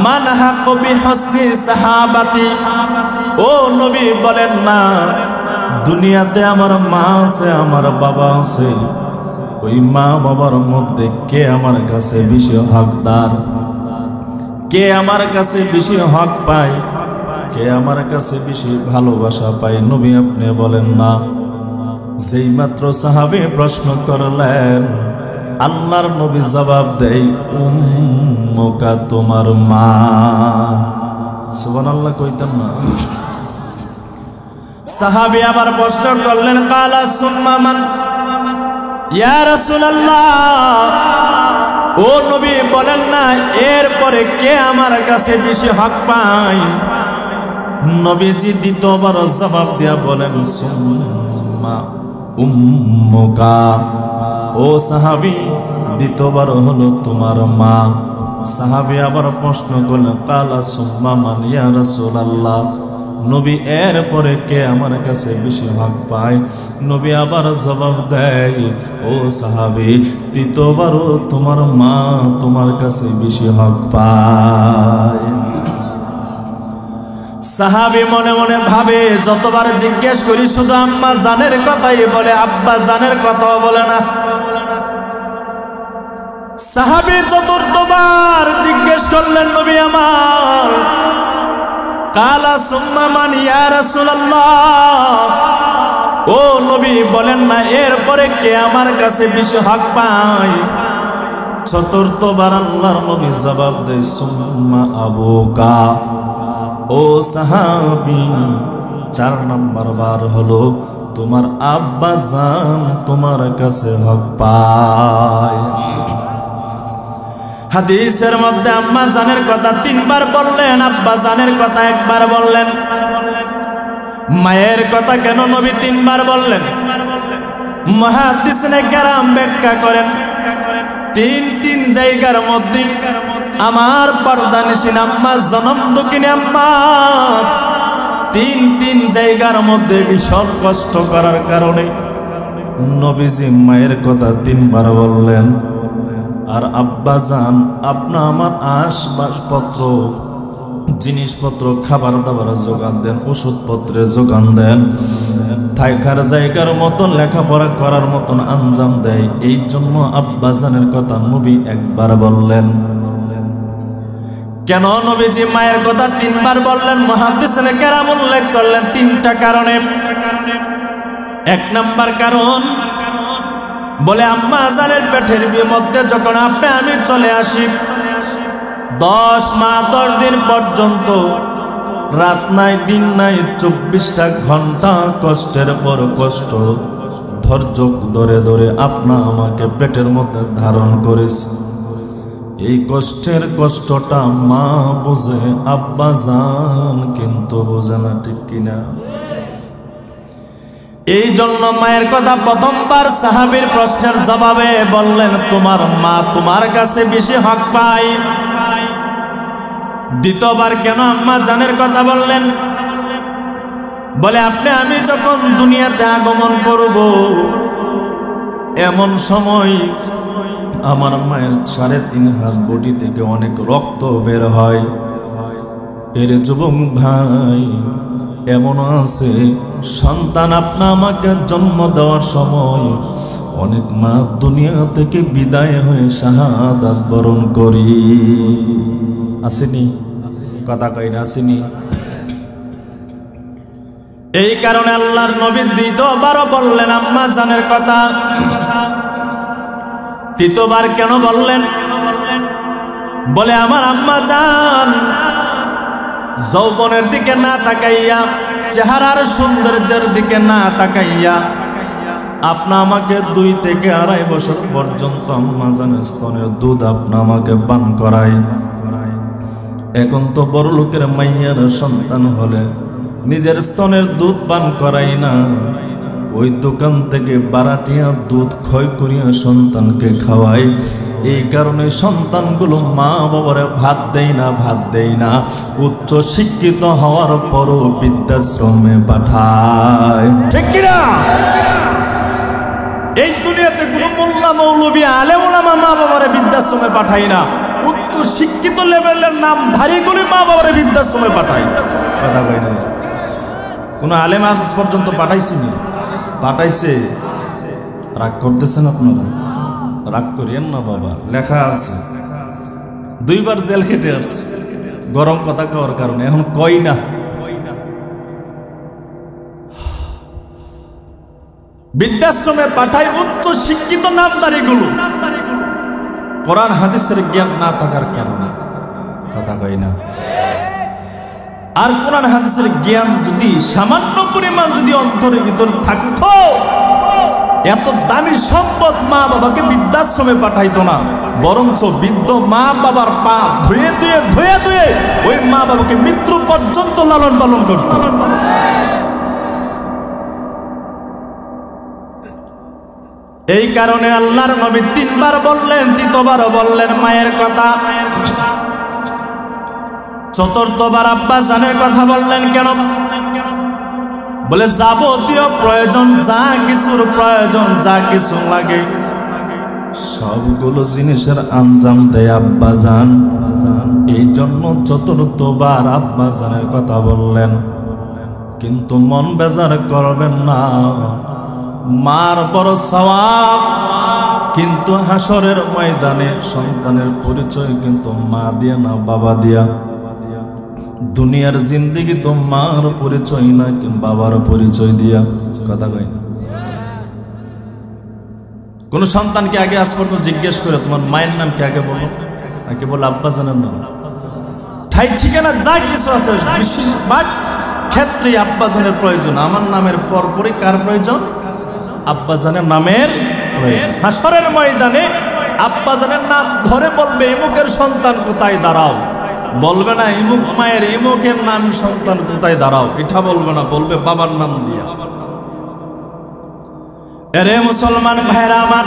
من حق بحسن صحابتي ও নবী বলেন না দুনিয়াতে আমার মা আছে আমার বাবা আছে ওই মা বাবার মধ্যে কে আমার কাছে বেশি হকদার কে আমার কাছে বেশি হক পায় কে আমার কাছে বেশি ভালোবাসা পায় নবী আপনি বলেন না। যেই মাত্র সাহাবী প্রশ্ন করলেন আল্লাহর নবী জবাব দেয় উম্মুকা তোমার মা। সুবহানাল্লাহ কইতেন না। সাহাবী আবার প্রশ্ন করলেন কালা সুম্মা মান ইয়া রাসূলুল্লাহ ও নবী বলেন না এরপরে কে আমার কাছে বেশি হক পায়? নবীজি দ্বিতীয়বার জবাব দিয়া বলেন সুম্মা উম্মুকা। ও সাহাবী দ্বিতীয়বার হলো তোমার মা। সাহাবী আবার প্রশ্ন করলেন কালা সুম্মা মান ইয়া রাসূলুল্লাহ নবী এর পরে কে আমার কাছে বেশি হক পায়? নবী আবার জবাব দেয়, ও সাহাবী, তৃতীয়বারও তোমার মা তোমার কাছে বেশি হক পায়। সাহাবী মনে মনে ভাবে, যতবার জিজ্ঞেস করি শুধু আম্মা জানের কথাই বলে, আব্বা জানের কথাও বলে না। সাহাবী চতুর্থবার জিজ্ঞেস করলেন, নবী আমার, কালা সুম্মা মান ইয়া রাসূলুল্লাহ, ও নবী বলেন না এরপরে কে আমার কাছে বেশি হক পায়? চতুর্থবার আল্লাহর নবী জবাব দেয়, সুম্মা আবুকা, ও সাহাবী, 4 নম্বর বার হলো তোমার আব্বা জান তোমার কাছে হক পায়। হাদিসের মধ্যে আম্মা জানের কথা 3 বার বললেন, আব্বা জানের কথা 1 বার বললেন। মায়ের কথা কেন নবী 3 বার বললেন? মুহাদ্দিসিনে কেরাম ব্যাখ্যা করেন, 3 জায়গার মধ্যে আমার পর্দানিশীন আম্মা, জনম দুঃখিনী আম্মা, 3 জায়গার মধ্যে ভীষণ কষ্ট করার কারণে নবীজি মায়ের কথা 3 বার বললেন। আর আব্বা জান আপনা আমার আসবাবপত্র, জিনিসপত্র, খাবার দাবার যোগান দেন, ওষুধপত্রে যোগান দেন, থাকার জায়গার মতন, লেখাপড়া করার মতন আঞ্জাম দেয়। এই জন্য আব্বা জানের কথা নবী 1 বার বললেন। কেন নবীজি মায়ের কথা 3 বার বললেন? মুহাদ্দিসিনে কেরাম উল্লেখ করলেন 3টা কারণে। 1 নাম্বার কারণ, বলে আম্মা জানের পেটের মধ্যে যখন আপনি আমি চলে আসি, 10 মাস 10 দিন পর্যন্ত রাত নাই দিন নাই, 24টা ঘন্টা কষ্টের পর কষ্ট ধৈর্য ধরে ধরে আপনা আমাকে পেটের মধ্যে ধারণ করেছে। এই কষ্টের কষ্টটা মা বোঝে, আব্বা জান কিন্তু বোঝে না, ঠিক কিনা? এই জন্য মায়ের কথা প্রথমবার সাহাবীর প্রশ্নের জবাবে বললেন, তোমার মা তোমার কাছে বেশি হক পায়। দ্বিতীয়বার কেন আম্মা জানের কথা বললেন? বলে আপনি আমি যখন দুনিয়াতে আগমন করব, এমন সময় আমার মায়ের 3.5 হাত বডি থেকে অনেক রক্ত বের হয়। এর যুবক ভাই, এমন আছে সন্তান আপনা আমাকে জন্ম দেওয়ার সময় অনেক মা দুনিয়া থেকে বিদায় হয়ে শাহাদাত বরণ করি। আসেনি? কথা কই না, আসেনি? এই কারণে আল্লাহর নবী 2বার বললেন আম্মা জানের কথা। 3বার কেন বললেন? বলে আমার আম্মা জান যৌবনের দিকে না তাকাইয়া, চেহারার সৌন্দর্যের দিকে না তাকাইয়া, আপনা আমাকে 2 থেকে 2.5 বছর পর্যন্ত আম্মা জানের স্তনের দুধ আপনা আমাকে পান করায়। এখন তো বড় লোকের মাইয়ার সন্তান হলে নিজের স্তনের দুধ পান করাই না, ওই দোকান থেকে বারাটিয়া দুধ ক্ষয় করিয়া সন্তানকে খাওয়ায়। এই কারণে সন্তানগুলো মা বাবারে ভাত দেয় না, উচ্চ শিক্ষিত হওয়ার পরও বৃদ্ধাশ্রমে পাঠায়, ঠিক কিনা? এই দুনিয়াতে কোনো মোল্লা মৌলবী আলেম ওলামা মা বাবারে বৃদ্ধাশ্রমে পাঠায় না, উচ্চ শিক্ষিত লেভেলের নামধারী করে মা বাবারে বৃদ্ধাশ্রমে পাঠায়। কথা কই না? কোন আলেম আজ পর্যন্ত পাঠাইছিনি? পাঠাইছে। রাগ করতেছেন আপনারা? রাগ করিয়েন না বাবা, লেখা আছে। 2বার জেল খেটে আসছে গরম কথা কওয়ার কারণে, এখন কই না। বৃদ্ধাশ্রমে পাঠায় উচ্চ শিক্ষিত নামদারি গুলো, কোরআন হাদিসের জ্ঞান না থাকার কারণে। কথা কই না? আর কোরআন হাদিসের জ্ঞান যদি সামান্য পরিমাণ যদি অন্তরের ভিতর থাকতো, এত দামি সম্পদ মা বাবাকে বৃদ্ধাশ্রমে পাঠাইতো না, বরঞ্চ বৃদ্ধ মা বাবার পা ধুয়ে ওই মা বাবাকে মৃত্যু পর্যন্ত লালন পালন করত। এই কারণে আল্লাহর নবী 3বার বললেন, 3য়বারও বললেন মায়ের কথা। 4র্থবার আব্বা জানের কথা বললেন কেন? বলে যাবতীয় প্রয়োজন, যা কিছুর প্রয়োজন, যা কিছু লাগে সবগুলো জিনিসের আঞ্জাম দেয় আব্বাজান। এই জন্য চতুর্থবার আব্বাজানের কথা বললেন। কিন্তু মন বেজার করবেন না, মার বড় সওয়াব, কিন্তু হাসরের ময়দানে সন্তানের পরিচয় কিন্তু মা দিয়া না বাবা দিয়া। দুনিয়ার জিন্দেগি তো মার পরিচয় না কিন্তু বাবার পরিচয় দিয়া। কথা কই কোন সন্তানকে আগে আজ পর্যন্ত জিজ্ঞেস করে তোমার মায়ের নাম কি, আগে বলো, আগে বলো আব্বাজানের নাম। ঠাই ঠিকানা যা কিছু আছে বেশিরভাগ ক্ষেত্রে আব্বাজানের প্রয়োজন। আমার নামের পরপরই কার প্রয়োজন? আব্বাজানের নামের প্রয়োজন। হাসরের ময়দানে আব্বাজানের নাম ধরে বলবে ইমুকের সন্তান কোথায় দাঁড়াও, বলবে না ইমুক মায়ের ইমুকের নাম সন্তান কোথায় দাঁড়াও, এটা বলবে না, বলবে বাবার নাম দিয়া। এরে মুসলমান ভাইরা আমার,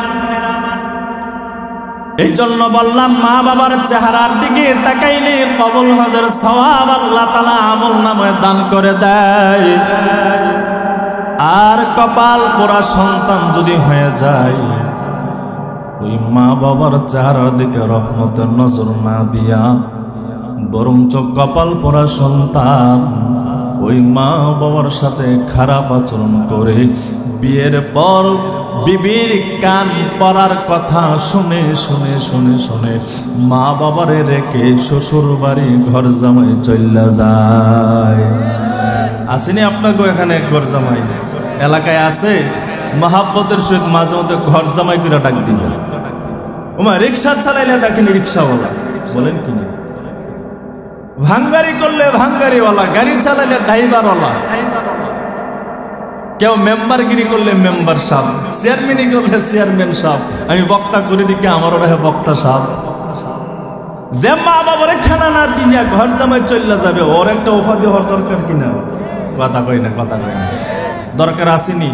এই জন্য বললাম মা বাবার চেহারার দিকে তাকাইলে কবুল হজের সওয়াব আল্লাহ তাআলা আমল নামায় দান করে দেয়। আর কপাল পোড়া সন্তান যদি হয়ে যায়, ওই মা বাবার চেহারার দিকে রহমতের নজর না দিয়া বরঞ্চ কপাল পোড়া সন্তান ওই মা বাবার সাথে খারাপ আচরণ করে বিয়ের পর বিবির কান পড়ার কথা শুনে শুনে শুনে শুনে মা বাবারে রেখে শ্বশুর বাড়ি ঘর জামাই চইলা যায়। আসেনি আপনাকে এখানে ঘর জামাই এলাকায় আছে? মহাব্বতের সহিত মাঝে মধ্যে ঘর জামাই করে ডাক দিবেন। ওমা রিক্সা চালাইলে ডাকেনি রিক্সাওয়ালা, বলেন কিনা? ভাঙ্গারি করলে ভাঙ্গারিওয়ালা, গাড়ি চালাইলে ড্রাইভারওয়ালা, কেউ মেম্বারগিরি করলে মেম্বার সাহেব, চেয়ারম্যানই করলে চেয়ারম্যান সাহেব। আমি বক্তা করে দিকে আমারও রাহে বক্তা সাহেব। যে মা বাবারে খানা না দিয়া ঘর জামাই চললা যাবে, ওর একটা উপাধি হওয়ার দরকার কিনা? কথা কই না, কথা কই না, দরকার আসেনি?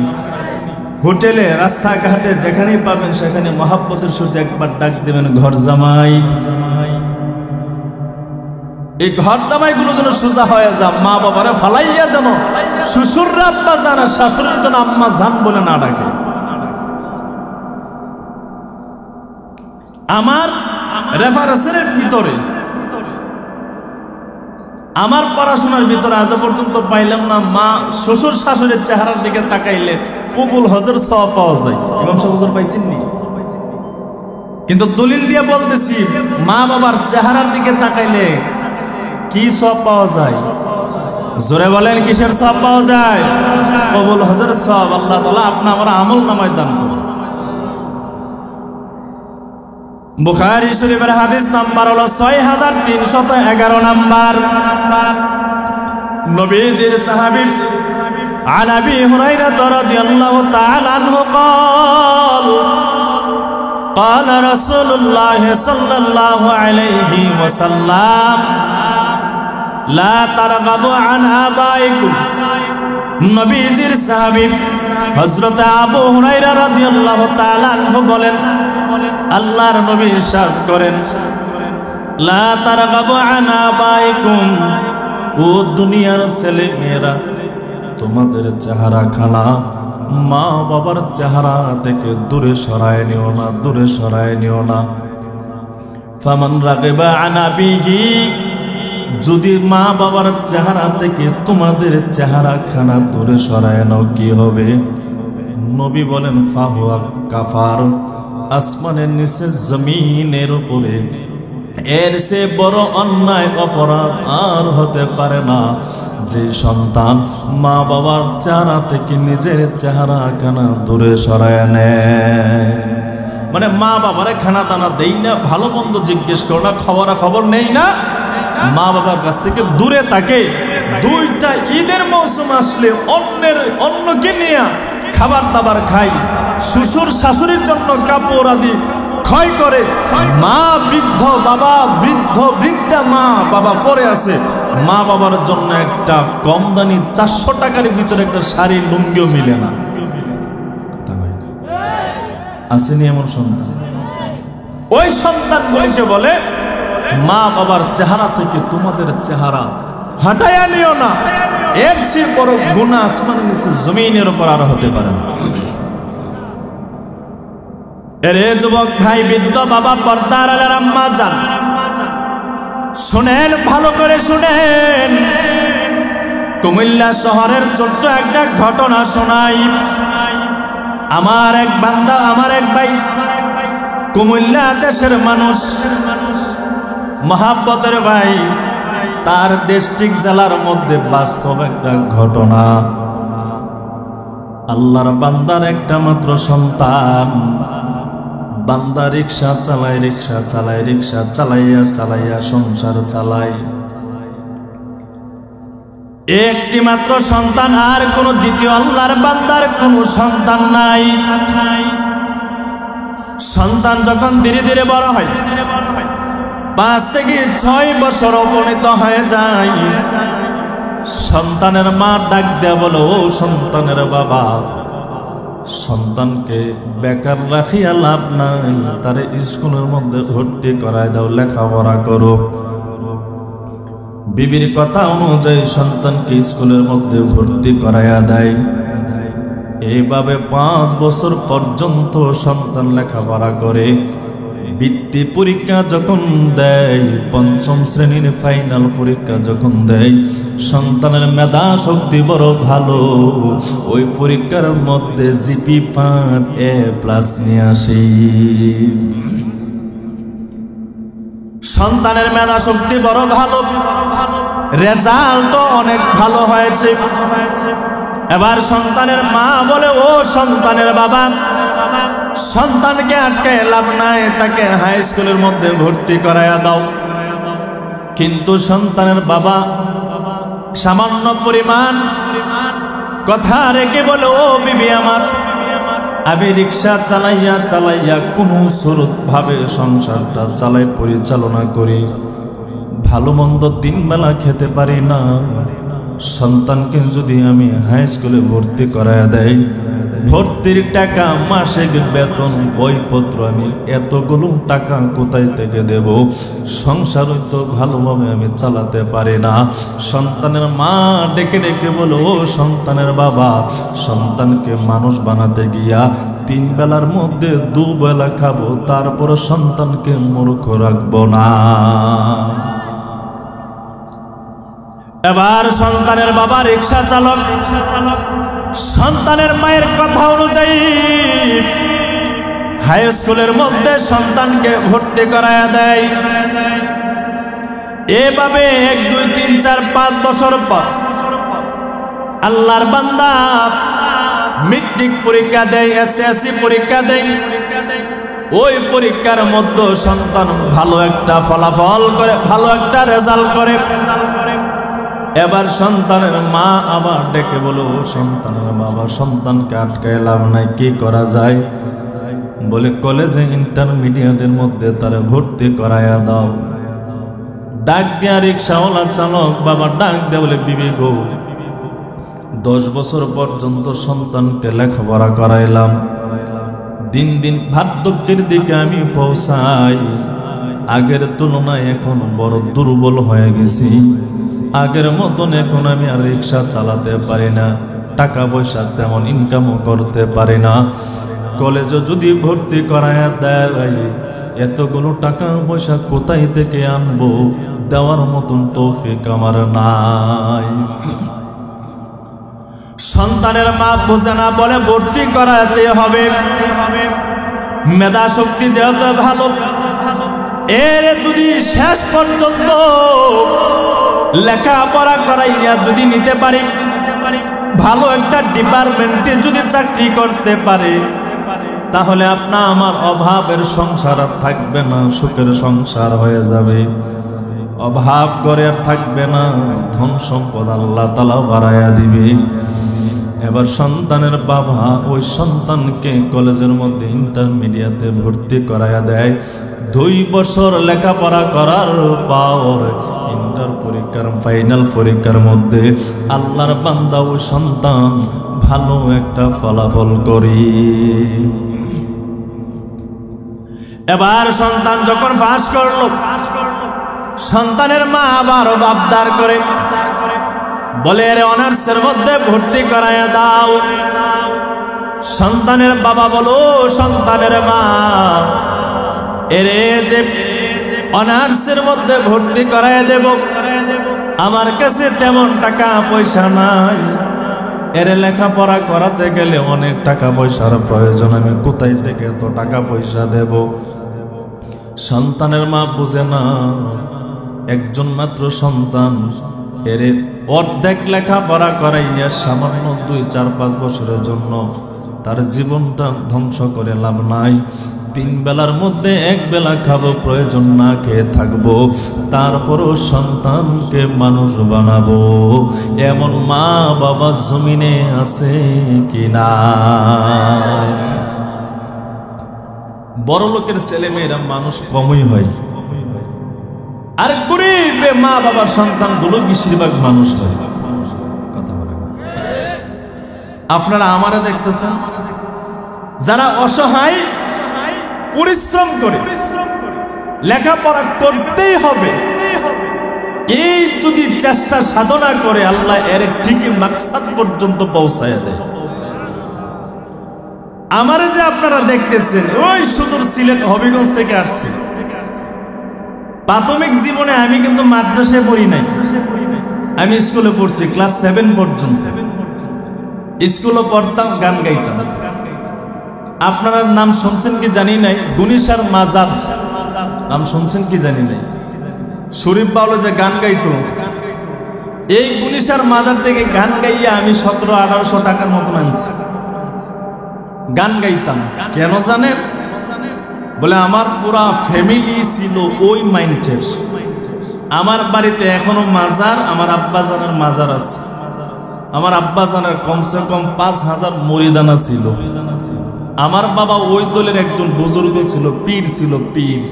হোটেলে রাস্তাঘাটে যেখানেই পাবেন সেখানে মহাব্বতের সাথে একবার ডাক দেবেন ঘর জামাই। এই ঘর জামাই গুলো যেন সোজা হয়ে যা, মা বাবারে ফালাইয়া যেন শ্বশুররা আব্বা জান আর শাশুড়ির যেন আম্মা জান বলে না ডাকে। আমার রেফারেন্সের ভিতরে, আমার পড়াশোনার ভিতরে আজ পর্যন্ত পাইলাম না মা শ্বশুর শাশুড়ির চেহারার দিকে তাকাইলে কবুল হজের সওয়াব পাওয়া যায়। ইমাম সাহেব হুজুর পাইছেননি? কিন্তু দলিল দিয়ে বলতেছি মা বাবার চেহারার দিকে তাকাইলে কি সওয়াব পাওয়া যায়? জোরে বলেন কিসের সওয়াব পাওয়া যায়? কবুল হজের সওয়াব আল্লাহ তাআলা আপনি আমার আমল নামায় দান করুন। বুখারী শরীফের হাদিস নাম্বার হলো 6311 নাম্বার। নবীজির সাহাবী عن أبي هريرة رضي الله تعالى عنه قال رسول الله صلى الله عليه وسلم لا ترغبوا عن آبائكم। নবীজির সাহাবী হযরত আবু হুরায়রা রাদিয়াল্লাহু তাআলা আনহু বলেন, আল্লাহর নবী ইরশাদ করেন, লা তারগাবু আন আবাইকুম, ও দুনিয়ার ছেলে মেয়েরা তোমাদের চেহারা খানা মা বাবার চেহারা থেকে দূরে সরায় নিও না, দূরে সরায় নিও না। ফামান রাগিবা আন আবিহি, যদি মা বাবার চেহারা থেকে তোমাদের চেহারা খানা দূরে সরায় নাও কি হবে? নবী বলেন ফাহুয়া কাফার, আসমানের নিচে জমিনের উপরে এর সে বড় অন্যায় অপরাধ আর হতে পারে না যে সন্তান মা বাবার চেহারা থেকে নিজের চেহারা খানা দূরে সরায় নেয়। মানে মা বাবারে খানা দানা দেই না, ভালো মন্দ জিজ্ঞেস করো না, খবর নেই না, মা বাবার কাছ থেকে দূরে থাকে। দুইটা ঈদের মৌসুম আসলে অন্যকে নিয়ে খাবার দাবার খাই, শ্বশুর শাশুড়ির জন্য কাপড় আদি ক্ষয় করে, মা বৃদ্ধ বাবা বৃদ্ধা মা বাবা পরে আছে, মা বাবার জন্য একটা কম দামি 400 টাকার ভিতরে একটা শাড়ি লুঙ্গিও মিলে না। আসেনি এমন সন্তান? ওই সন্তানগুলিকে বলে মা বাবার চেহারা থেকে তোমাদের চেহারা হাঁটাইয়া নিও না, এর চেয়ে বড় গুনাহ আসমানের নিচে জমিনের উপর আর হতে পারে না। এরে যুবক ভাই, বৃদ্ধ বাবা, পর্দার আলের আম্মা জান, শুনেন, ভালো করে শুনেন। কুমিল্লা শহরের ছোট্ট একটা ঘটনা শোনাই। আমার এক বান্দা, আমার এক ভাই, কুমিল্লা দেশের মানুষ, মহাব্বতের ভাই, তার ডিস্ট্রিক্ট জেলার মধ্যে বাস্তব একটা ঘটনা। আল্লাহর বান্দার একটা মাত্র সন্তান, বান্দা রিক্সা চালায়, রিক্সা চালায়, রিক্সা চালাইয়া চালাইয়া সংসার চালায়। একটি মাত্র সন্তান, আর কোন দ্বিতীয় আল্লাহর বান্দার কোন সন্তান নাই। সন্তান যখন ধীরে ধীরে বড় হয়, 5 থেকে 6 বছর উপনীত হয়ে যায়, সন্তানের মা ডাক দেয়া বলো, ও সন্তানের বাবা, সন্তানকে বেকার রাখিয়া লাভ নাই, তার স্কুলের মধ্যে ভর্তি করায় দাও, লেখাপড়া করো। বিবির কথা অনুযায়ী সন্তানকে স্কুলের মধ্যে ভর্তি করাইয়া দেয়। এইভাবে 5 বছর পর্যন্ত সন্তান লেখাপড়া করে। বৃত্তি পরীক্ষা যখন দেয়, 5ম শ্রেণীর ফাইনাল পরীক্ষা যখন দেয়, সন্তানের মেধা শক্তি বড় ভালো, ওই পরীক্ষার মধ্যে জিপি 5A+ নিয়ে আসে। সন্তানের মেধা শক্তি বড় ভালো, রেজাল্ট অনেক ভালো হয়েছে। এবার সন্তানের মা বলে, ও সন্তানের বাবা, সন্তানকে আটকে লাভ নাই, তাকে হাই স্কুলের মধ্যে ভর্তি করাইয়া দাও। কিন্তু সন্তানের বাবা সামান্য পরিমাণ কথা রেখে বলে, ও বিবি আমার, আমি রিক্সা চালাইয়া চালাইয়া কোনো সুরত ভাবে সংসারটা চালাই, পরিচালনা করি, ভালো মন্দ 3 বেলা খেতে পারি না। সন্তানকে যদি আমি হাই স্কুলে ভর্তি করাইয়া দেয়, ভর্তির টাকা, মাসিক বেতন, বইপত্র, আমি এতগুলো টাকা কোথায় থেকে দেব? সংসার তো ভালোভাবে আমি চালাতে পারি না। সন্তানের মা ডেকে ডেকে বলো, ও সন্তানের বাবা, সন্তানকে মানুষ বানাতে গিয়া 3 বেলার মধ্যে 2 বেলা খাবো, তারপর সন্তানকে মূর্খ রাখবো না। এবার সন্তানের বাবা রিক্সা চালক, সন্তানের মায়ের কথা অনুযায়ী হাই স্কুলের মধ্যে সন্তানকে ভর্তি করায়া দেয়। এভাবে 1, 2, 3, 4, 5 বছর পর আল্লাহর বান্দা মেট্রিক পরীক্ষা দেয়, এসএসসি পরীক্ষা দেয়। ওই পরীক্ষার মধ্যে সন্তান ভালো একটা ফলাফল করে, ভালো একটা রেজাল্ট করে। এবার সন্তানের মা আবার ডেকে বলো, সন্তানের বাবা, সন্তানকে আটকায় লাভ নাই, কি করা যায়? বলে, কলেজে ইন্টারমিডিয়েটের মধ্যে তারা ভর্তি করাইয়া দাও। ডাক দিয়া রিক্সাওয়ালা চালক বাবা ডাক দেয়, বলে, বিবি গো, 10 বছর পর্যন্ত সন্তানকে লেখাপড়া করাইলাম, দিন দিন বার্ধক্যের দিকে আমি পৌঁছাই, আগের তুলনায় এখন বড় দুর্বল হয়ে গেছি, আগের মতন এখন আমি আর রিক্সা চালাতে পারি না, টাকা পয়সা তেমন ইনকামও করতে পারি না। কলেজে যদি ভর্তি করায় দেয়, এতগুলো টাকা পয়সা কোথায় থেকে আনবো? দেওয়ার মতন তৌফিক আমার নাই। সন্তানের মা বুঝে না, বলে ভর্তি করাতে হবে, মেধা শক্তি যেহেতু ভালো, এর যদি শেষ পর্যন্ত লেখাপড়া করাইয়া যদি নিতে পারি, ভালো একটা ডিপার্টমেন্টে যদি চাকরি করতে পারে, তাহলে আপনা আমার অভাবের সংসার আর থাকবে না, সুখের সংসার হয়ে যাবে। অভাব করে আর থাকবে না, ধন সম্পদ আল্লাহ তাআলা বাড়াইয়া দিবে। এবার সন্তানের বাবা ওই সন্তানকে কলেজের মধ্যে ইন্টারমিডিয়েটে ভর্তি করাইয়া দেয়। 2 বছর লেখাপড়া করার পর ইন্টার পরীক্ষার ফাইনাল পরীক্ষার মধ্যে আল্লাহর বান্দা ওই সন্তান ভালো একটা ফলাফল করে। এবার সন্তান যখন পাস করলো, সন্তানের মা আবার আবদার করে, বলে এর অনার্সের মধ্যে ভর্তি করাইয়া দাও। সন্তানের বাবা বলো, সন্তানের মা, এরে যে অনার্সের মধ্যে ভর্তি করাইয়া দেব, আমার কাছে তেমন টাকা পয়সা নাই, এর লেখাপড়া করাতে গেলে অনেক টাকা পয়সার প্রয়োজন, আমি কোথায় থেকে তো টাকা পয়সা দেব? সন্তানের মা বুঝে না, একজন মাত্র সন্তান, এরে অর্ধেক লেখাপড়া করাইয়া সামান্য 2-4-5 বছরের জন্য তার জীবনটা ধ্বংস করে লাভ নাই। 3 বেলার মধ্যে 1 বেলা খাবো, প্রয়োজন না খেয়ে থাকবো, তারপরও সন্তানকে মানুষ বানাবো, এমন মা বাবা জমিনে আছে কিনা? বড় লোকের ছেলে মেয়েরা মানুষ কমই হয়, আর গরিব মা বাবার সন্তানগুলো বেশিরভাগ মানুষ হয়। কথা বলে আপনারা আমারে দেখতেছেন, যারা অসহায়, পরিশ্রম করে, লেখাপড়া করতেই হবে, এই যদি চেষ্টা সাধনা করে আল্লাহ এর ঠিকই মাকসাদ পর্যন্ত পৌঁছায় দেয়। আমারে যে আপনারা দেখতেছেন, ওই সুদূর সিলেট হবিগঞ্জ থেকে আসছে। প্রাথমিক জীবনে আমি কিন্তু মাদ্রাসায় পড়ি নাই, আমি স্কুলে পড়ছি ক্লাস 7 পর্যন্ত। স্কুলে পড়তাম, গান গাইতাম। আপনারা নাম শুনছেন কি জানি নাই, গুনিসার মাজার নাম শুনছেন কি জানি নাই। শরীফ বাউল যে গান গাইতো, এই গুনিসার মাজার থেকে গান গাইয়া আমি 1700-1800 টাকার মতন আনছি। গান গাইতাম কেন জানেন? বলে আমার পুরা ফ্যামিলি ছিল ওই মাইন্ডের। আমার বাড়িতে এখনো মাজার, আমার আব্বাজানের মাজার আছে। আমার আব্বাজানের কমসে কম 5000 মরিদানা ছিল। আমার বাবা ওই দলের একজন বুজুর্গ ছিল, পীর ছিল, পীর।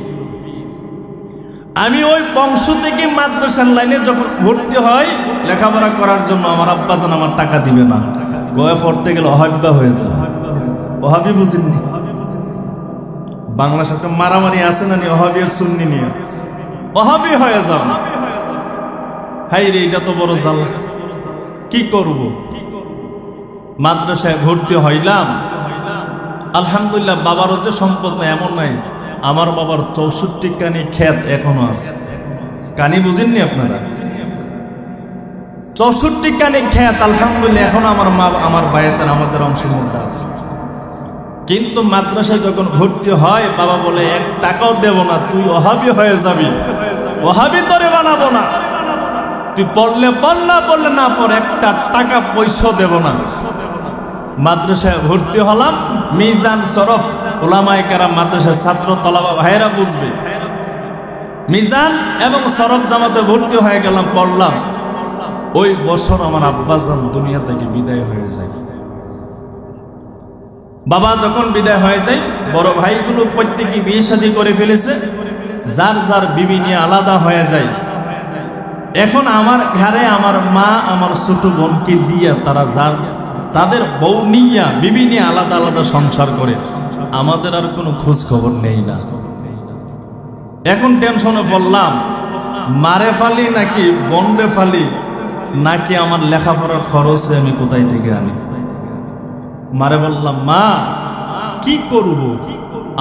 আমি ওই বংশ থেকে মাদ্রাসার লাইনে যখন ভর্তি হয় লেখাপড়া করার জন্য, আমার আব্বাজান আমার টাকা দিবে না, গয়ে পড়তে গেলে অহাবিবা হয়ে যায়। অহাবি বুঝিনি? বাংলা শব্দ মারামারি আছে না, অহাবি আর সুন্নি নিয়ে অহাবি হয়ে যাও। হাই রে, এটা তো বড় জ্বালা, কি করব? মাদ্রাসায় ভর্তি হইলাম, আলহামদুলিল্লাহ। বাবারও যে সম্পদ নাই এমন নাই, আমার বাবার 64 কানি ক্ষেত এখনো আছে। কানি বুঝেননি আপনারা? 64 কানি ক্ষেত আলহামদুলিল্লাহ এখন আমার মা, আমার বায়েতের, আমাদের অংশের মধ্যে আছে। কিন্তু মাদ্রাসায় যখন ভর্তি হয়, বাবা বলে 1 টাকাও দেব না, তুই ওহাবি হয়ে যাবি, ওহাবি তোরে বানাবো না, তুই পড়লে পড়, না পড়লে না পড়, 1 টাকা পয়সা দেব না। মাদ্রাসায় ভর্তি হলাম, মিজান শরফ উলামায়ে কেরাম মাদ্রাসার ছাত্র তলাবা ভাইরা বুঝবে, মিজান এবং শরফ জামাতে ভর্তি হয়ে গেলাম, পড়লাম। ওই বছর আমার আব্বাজান দুনিয়া থেকে বিদায় হয়ে যায়। বাবা যখন বিদায় হয়ে যায়, বড় ভাইগুলো প্রত্যেকে বিয়ে শাদী করে ফেলেছে, যার যার বিবি নিয়ে আলাদা হয়ে যায়। এখন আমার ঘরে আমার মা আমার ছোট বোনকে দিয়া তারা তাদের বউ নিয়া বিবি নিয়ে আলাদা আলাদা সংসার করে, আমাদের আর কোনো খোঁজ খবর নেই না। এখন টেনশনে পড়লাম, মারে ফালি নাকি বন্ডে ফালি, নাকি আমার লেখাপড়ার খরচে আমি কোথায় থেকে আনি। মারে বললাম, মা কি করব?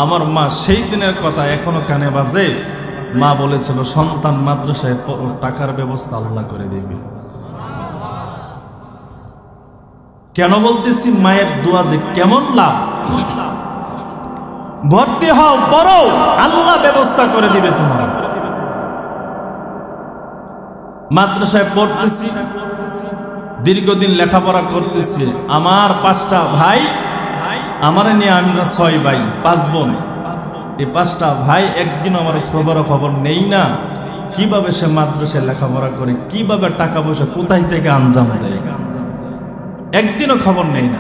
আমার মা সেই দিনের কথা এখনো কানে বাজে। মা বলেছিল, সন্তান মাদ্রাসায় টাকার ব্যবস্থা আল্লাহ করে দিবে। কেন বলতেছি? মায়ের দোয়া যে কেমন লাভ। ভর্তি হও, পড়ো, আল্লাহ ব্যবস্থা করে দিবে তোমার। মাদ্রাসায় পড়তেছি, দীর্ঘদিন লেখাপড়া করতেছি। আমার 5টা ভাই, আমার নিয়ে আমরা 6 ভাই, 5 বোন। এই 5টা ভাই একদিন আমার খবর নেই না, কিভাবে সে মাদ্রাসায় লেখাপড়া করে, কিভাবে টাকা পয়সা কোথায় থেকে আঞ্জাম দেয়, একদিনও খবর নেই না।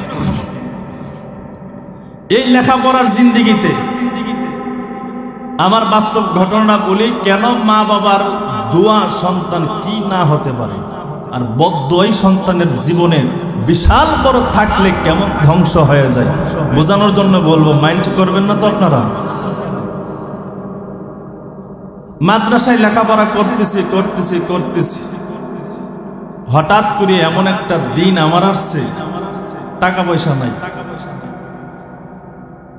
এই লেখাপড়ার জিন্দেগিতে আমার বাস্তব ঘটনা বলি, কেন মা বাবার দোয়া সন্তান কি না হতে পারে, আর বদদোয়াই সন্তানের জীবনে বিশাল বড় থাকলে কেমন ধ্বংস হয়ে যায়, বোঝানোর জন্য বলবো, মাইন্ড করবেন না তো আপনারা। মাদ্রাসায় লেখাপড়া করতেছি, হঠাৎ করে এমন একটা দিন আমার আসছে, টাকা পয়সা নাই,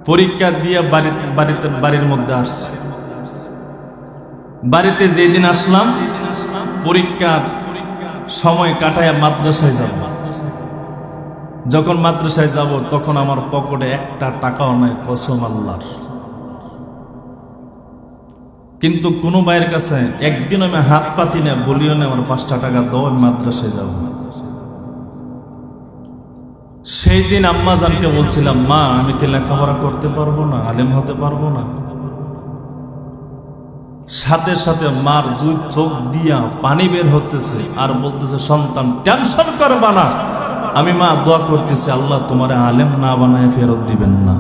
পরীক্ষা দিয়ে বাড়ির মধ্যে আসছে। বাড়িতে যেদিন আসলাম, পরীক্ষার সময় কাটায় মাদ্রাসায় যাব। যখন মাদ্রাসায় যাব তখন আমার পকেটে একটা টাকাও নাই, কসম আল্লাহর। কিন্তু কোনো ভাইয়ের কাছে একদিন আমি হাত পাতি না, বলিও না আমার 5টা টাকা দাও, আমি মাদ্রাসায় যাব। সেই দিন আম্মা জানকে বলছিলাম, মা আমি কি লেখাপড়া করতে পারবো না, আলেম হতে পারবো না? সাথে সাথে মার 2 চোখ দিয়া পানি বের হতেছে আর বলতেছে, সন্তান টেনশন করবা না, আমি মা দোয়া করতেছি আল্লাহ তোমারে আলেম না বানায় ফেরত দিবেন না।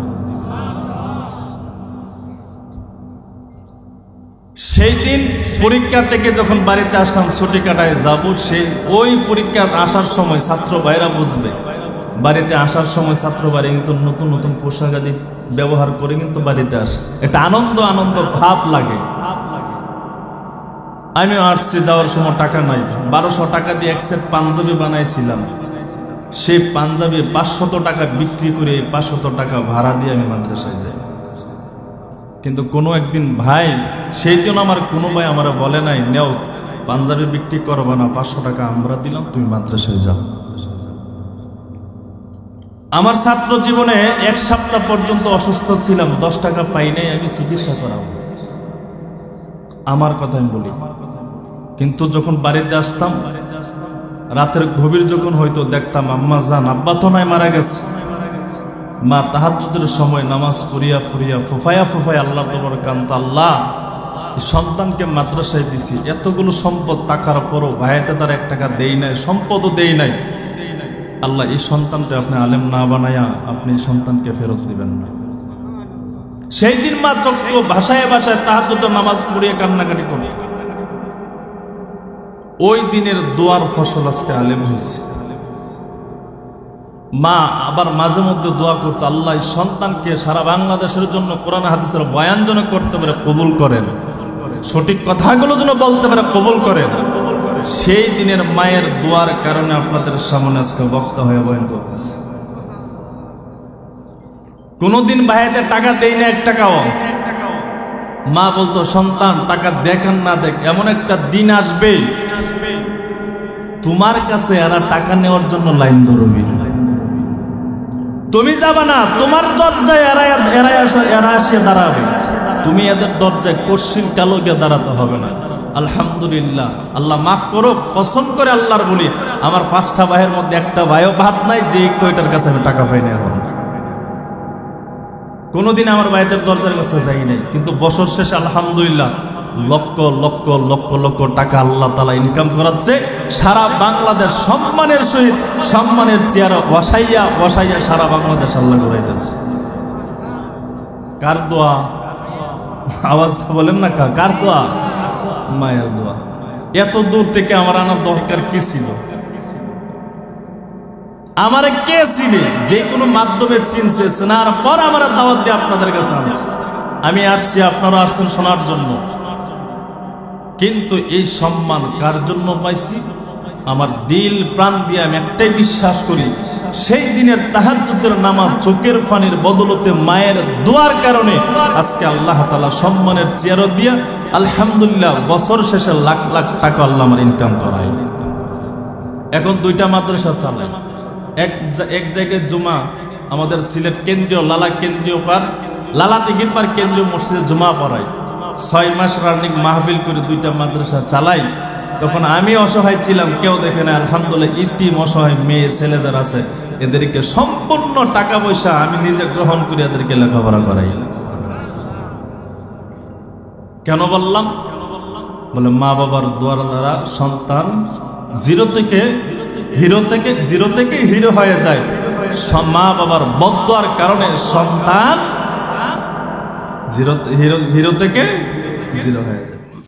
সেই দিন পরীক্ষা থেকে যখন বাড়িতে আসলাম, ছুটি কাটায় যাবো, সেই ওই পরীক্ষা আসার সময় ছাত্র ভাইরা বুঝবে, বাড়িতে আসার সময় ছাত্র ভাই কিন্তু নতুন নতুন পোশাক আদি ব্যবহার করে কিন্তু বাড়িতে আসে, একটা আনন্দ আনন্দ ভাব লাগে। আমি আসছি, যাওয়ার সময় টাকা নাই, 1200 টাকা দিয়ে এক সেট পাঞ্জাবি বানাইছিলাম। সেই পাঞ্জাবি 500 টাকা বিক্রি করে 500 টাকা ভাড়া দিয়ে আমি মাদ্রাসায় যাই। কিন্তু কোনো একদিন ভাই, সেই দিন আমার কোনো ভাই আমার বলে নাই, নেও পাঞ্জাবি বিক্রি করবা না, 500 টাকা আমরা দিলাম, তুমি মাদ্রাসায় যাও। আমার ছাত্র জীবনে 1 সপ্তাহ পর্যন্ত অসুস্থ ছিলাম, 10 টাকা পাই নাই, আমি চিকিৎসা করাবো, আমার কথা আমি বলি। কিন্তু যখন বাড়িতে আসতাম, রাতের গভীর যখন হয়তো দেখতাম আম্মা জান, আব্বা তো নাই, মারা গেছে, মা তাহাজ্জুদের সময় নামাজ পড়িয়া ফুরিয়া ফুফায়া আল্লাহ তোমার কান্ত, আল্লাহ সন্তানকে মাদ্রাসায় দিছি, এতগুলো সম্পদ টাকার পরও ভাইয়াতে তার 1 টাকা দেই নাই, সম্পদও দেই নাই, আল্লাহ এই সন্তানটা আপনি আলেম না বানায়া আপনি সন্তানকে ফেরত দিবেন না। সেই দিন মা চক্ষু ভাষায় ভাষায় তাহাজ্জুদের নামাজ পড়িয়ে কান্নাকাটি করে। ওই দিনের দোয়ার ফসল আজকে আলেম হয়েছে। মা আবার মাঝে মধ্যে দোয়া করতো, আল্লাহ সন্তানকে সারা বাংলাদেশের জন্য কোরআন হাদিসের বয়ান যেন করতে পারে, কবুল করেন, সঠিক কথাগুলো যেন বলতে পারে, কবুল করেন। সেই দিনের মায়ের দোয়ার কারণে আপনাদের সামনে আজকে বক্তা হয়ে বয়ান করতেছে। কোনদিন ভাইয়াতে টাকা দেই না, 1 টাকাও। মা বলতো, সন্তান টাকা দেখেন না দেখ, এমন একটা দিন আসবে তোমার কাছে এরা টাকা নেওয়ার জন্য লাইন ধরবি, তুমি যাবা না, তোমার দরজায় এরা আসিয়ে দাঁড়াবে, তুমি এদের দরজায় কশিন কালো গিয়ে দাঁড়াতে হবে না। আলহামদুলিল্লাহ, আল্লাহ মাফ করো, কসম করে আল্লাহর বলি, আমার 5টা ভাইয়ের মধ্যে একটা ভাইও ভাত নাই যে কয়টার কাছে আমি টাকা পাই না। কোনোদিন আমার ভাইদের দরজার কাছে যাই নাই, কিন্তু বছর শেষে আলহামদুলিল্লাহ লক্ষ লক্ষ লক্ষ লক্ষ টাকা আল্লাহ তাআলা ইনকাম করাচ্ছে। সারা বাংলাদেশ সম্মানের সহিত, সম্মানের চেয়ারে বসাইয়া সারা বাংলাদেশ আল্লাহ ঘুরাইতেছে। কার দোয়া? আওয়াজটা বলেন না, কার দোয়া? মায়ের দোয়া। এত দূর থেকে আমার আনার দরকার কি ছিল? আমারে কে চিনে? যে কোনো মাধ্যমে চিনছে, চেনার পর আমার দাওয়াত দিয়ে আপনাদের কাছে আনছে। আমি আসছি, আপনারা আসছেন শোনার জন্য। কিন্তু এই সম্মান কার জন্য পাইছি? আমার দিল প্রাণ দিয়ে আমি একটাই বিশ্বাস করি, সেই দিনের তাহাজ্জুদের নামাজ চোখের পানির বদলতে মায়ের দোয়ার কারণে আজকে আল্লাহ তাআলা সম্মানের চেয়ার দিয়া আলহামদুলিল্লাহ বছর শেষে লাখ লাখ টাকা আল্লাহ আমার ইনকাম করায়। এখন 2টা মাদ্রাসা চালাই। এক জায়গায় জুমা, আমাদের সিলেট কেন্দ্রীয় লালা কেন্দ্রীয় পার, লালা দিঘির পার কেন্দ্রীয় মসজিদে জুমা পড়াই। 6 মাস রানিং মাহফিল করে 2টা মাদ্রাসা চালাই। তখন আমি অসহায় ছিলাম, কেউ দেখে না। আলহামদুলিল্লাহ ইতিম অসহায় মেয়ে ছেলে যারা আছে এদেরকে সম্পূর্ণ টাকা পয়সা আমি নিজে গ্রহণ করে এদেরকে লেখাপড়া করাই। কেন বললাম? বলে মা বাবার দোয়ার দ্বারা সন্তান জিরো থেকে হিরো হয়ে যায়। মা বাবার বদদোয়ার কারণে সন্তান হিরো থেকে জিরো হয়ে যায়।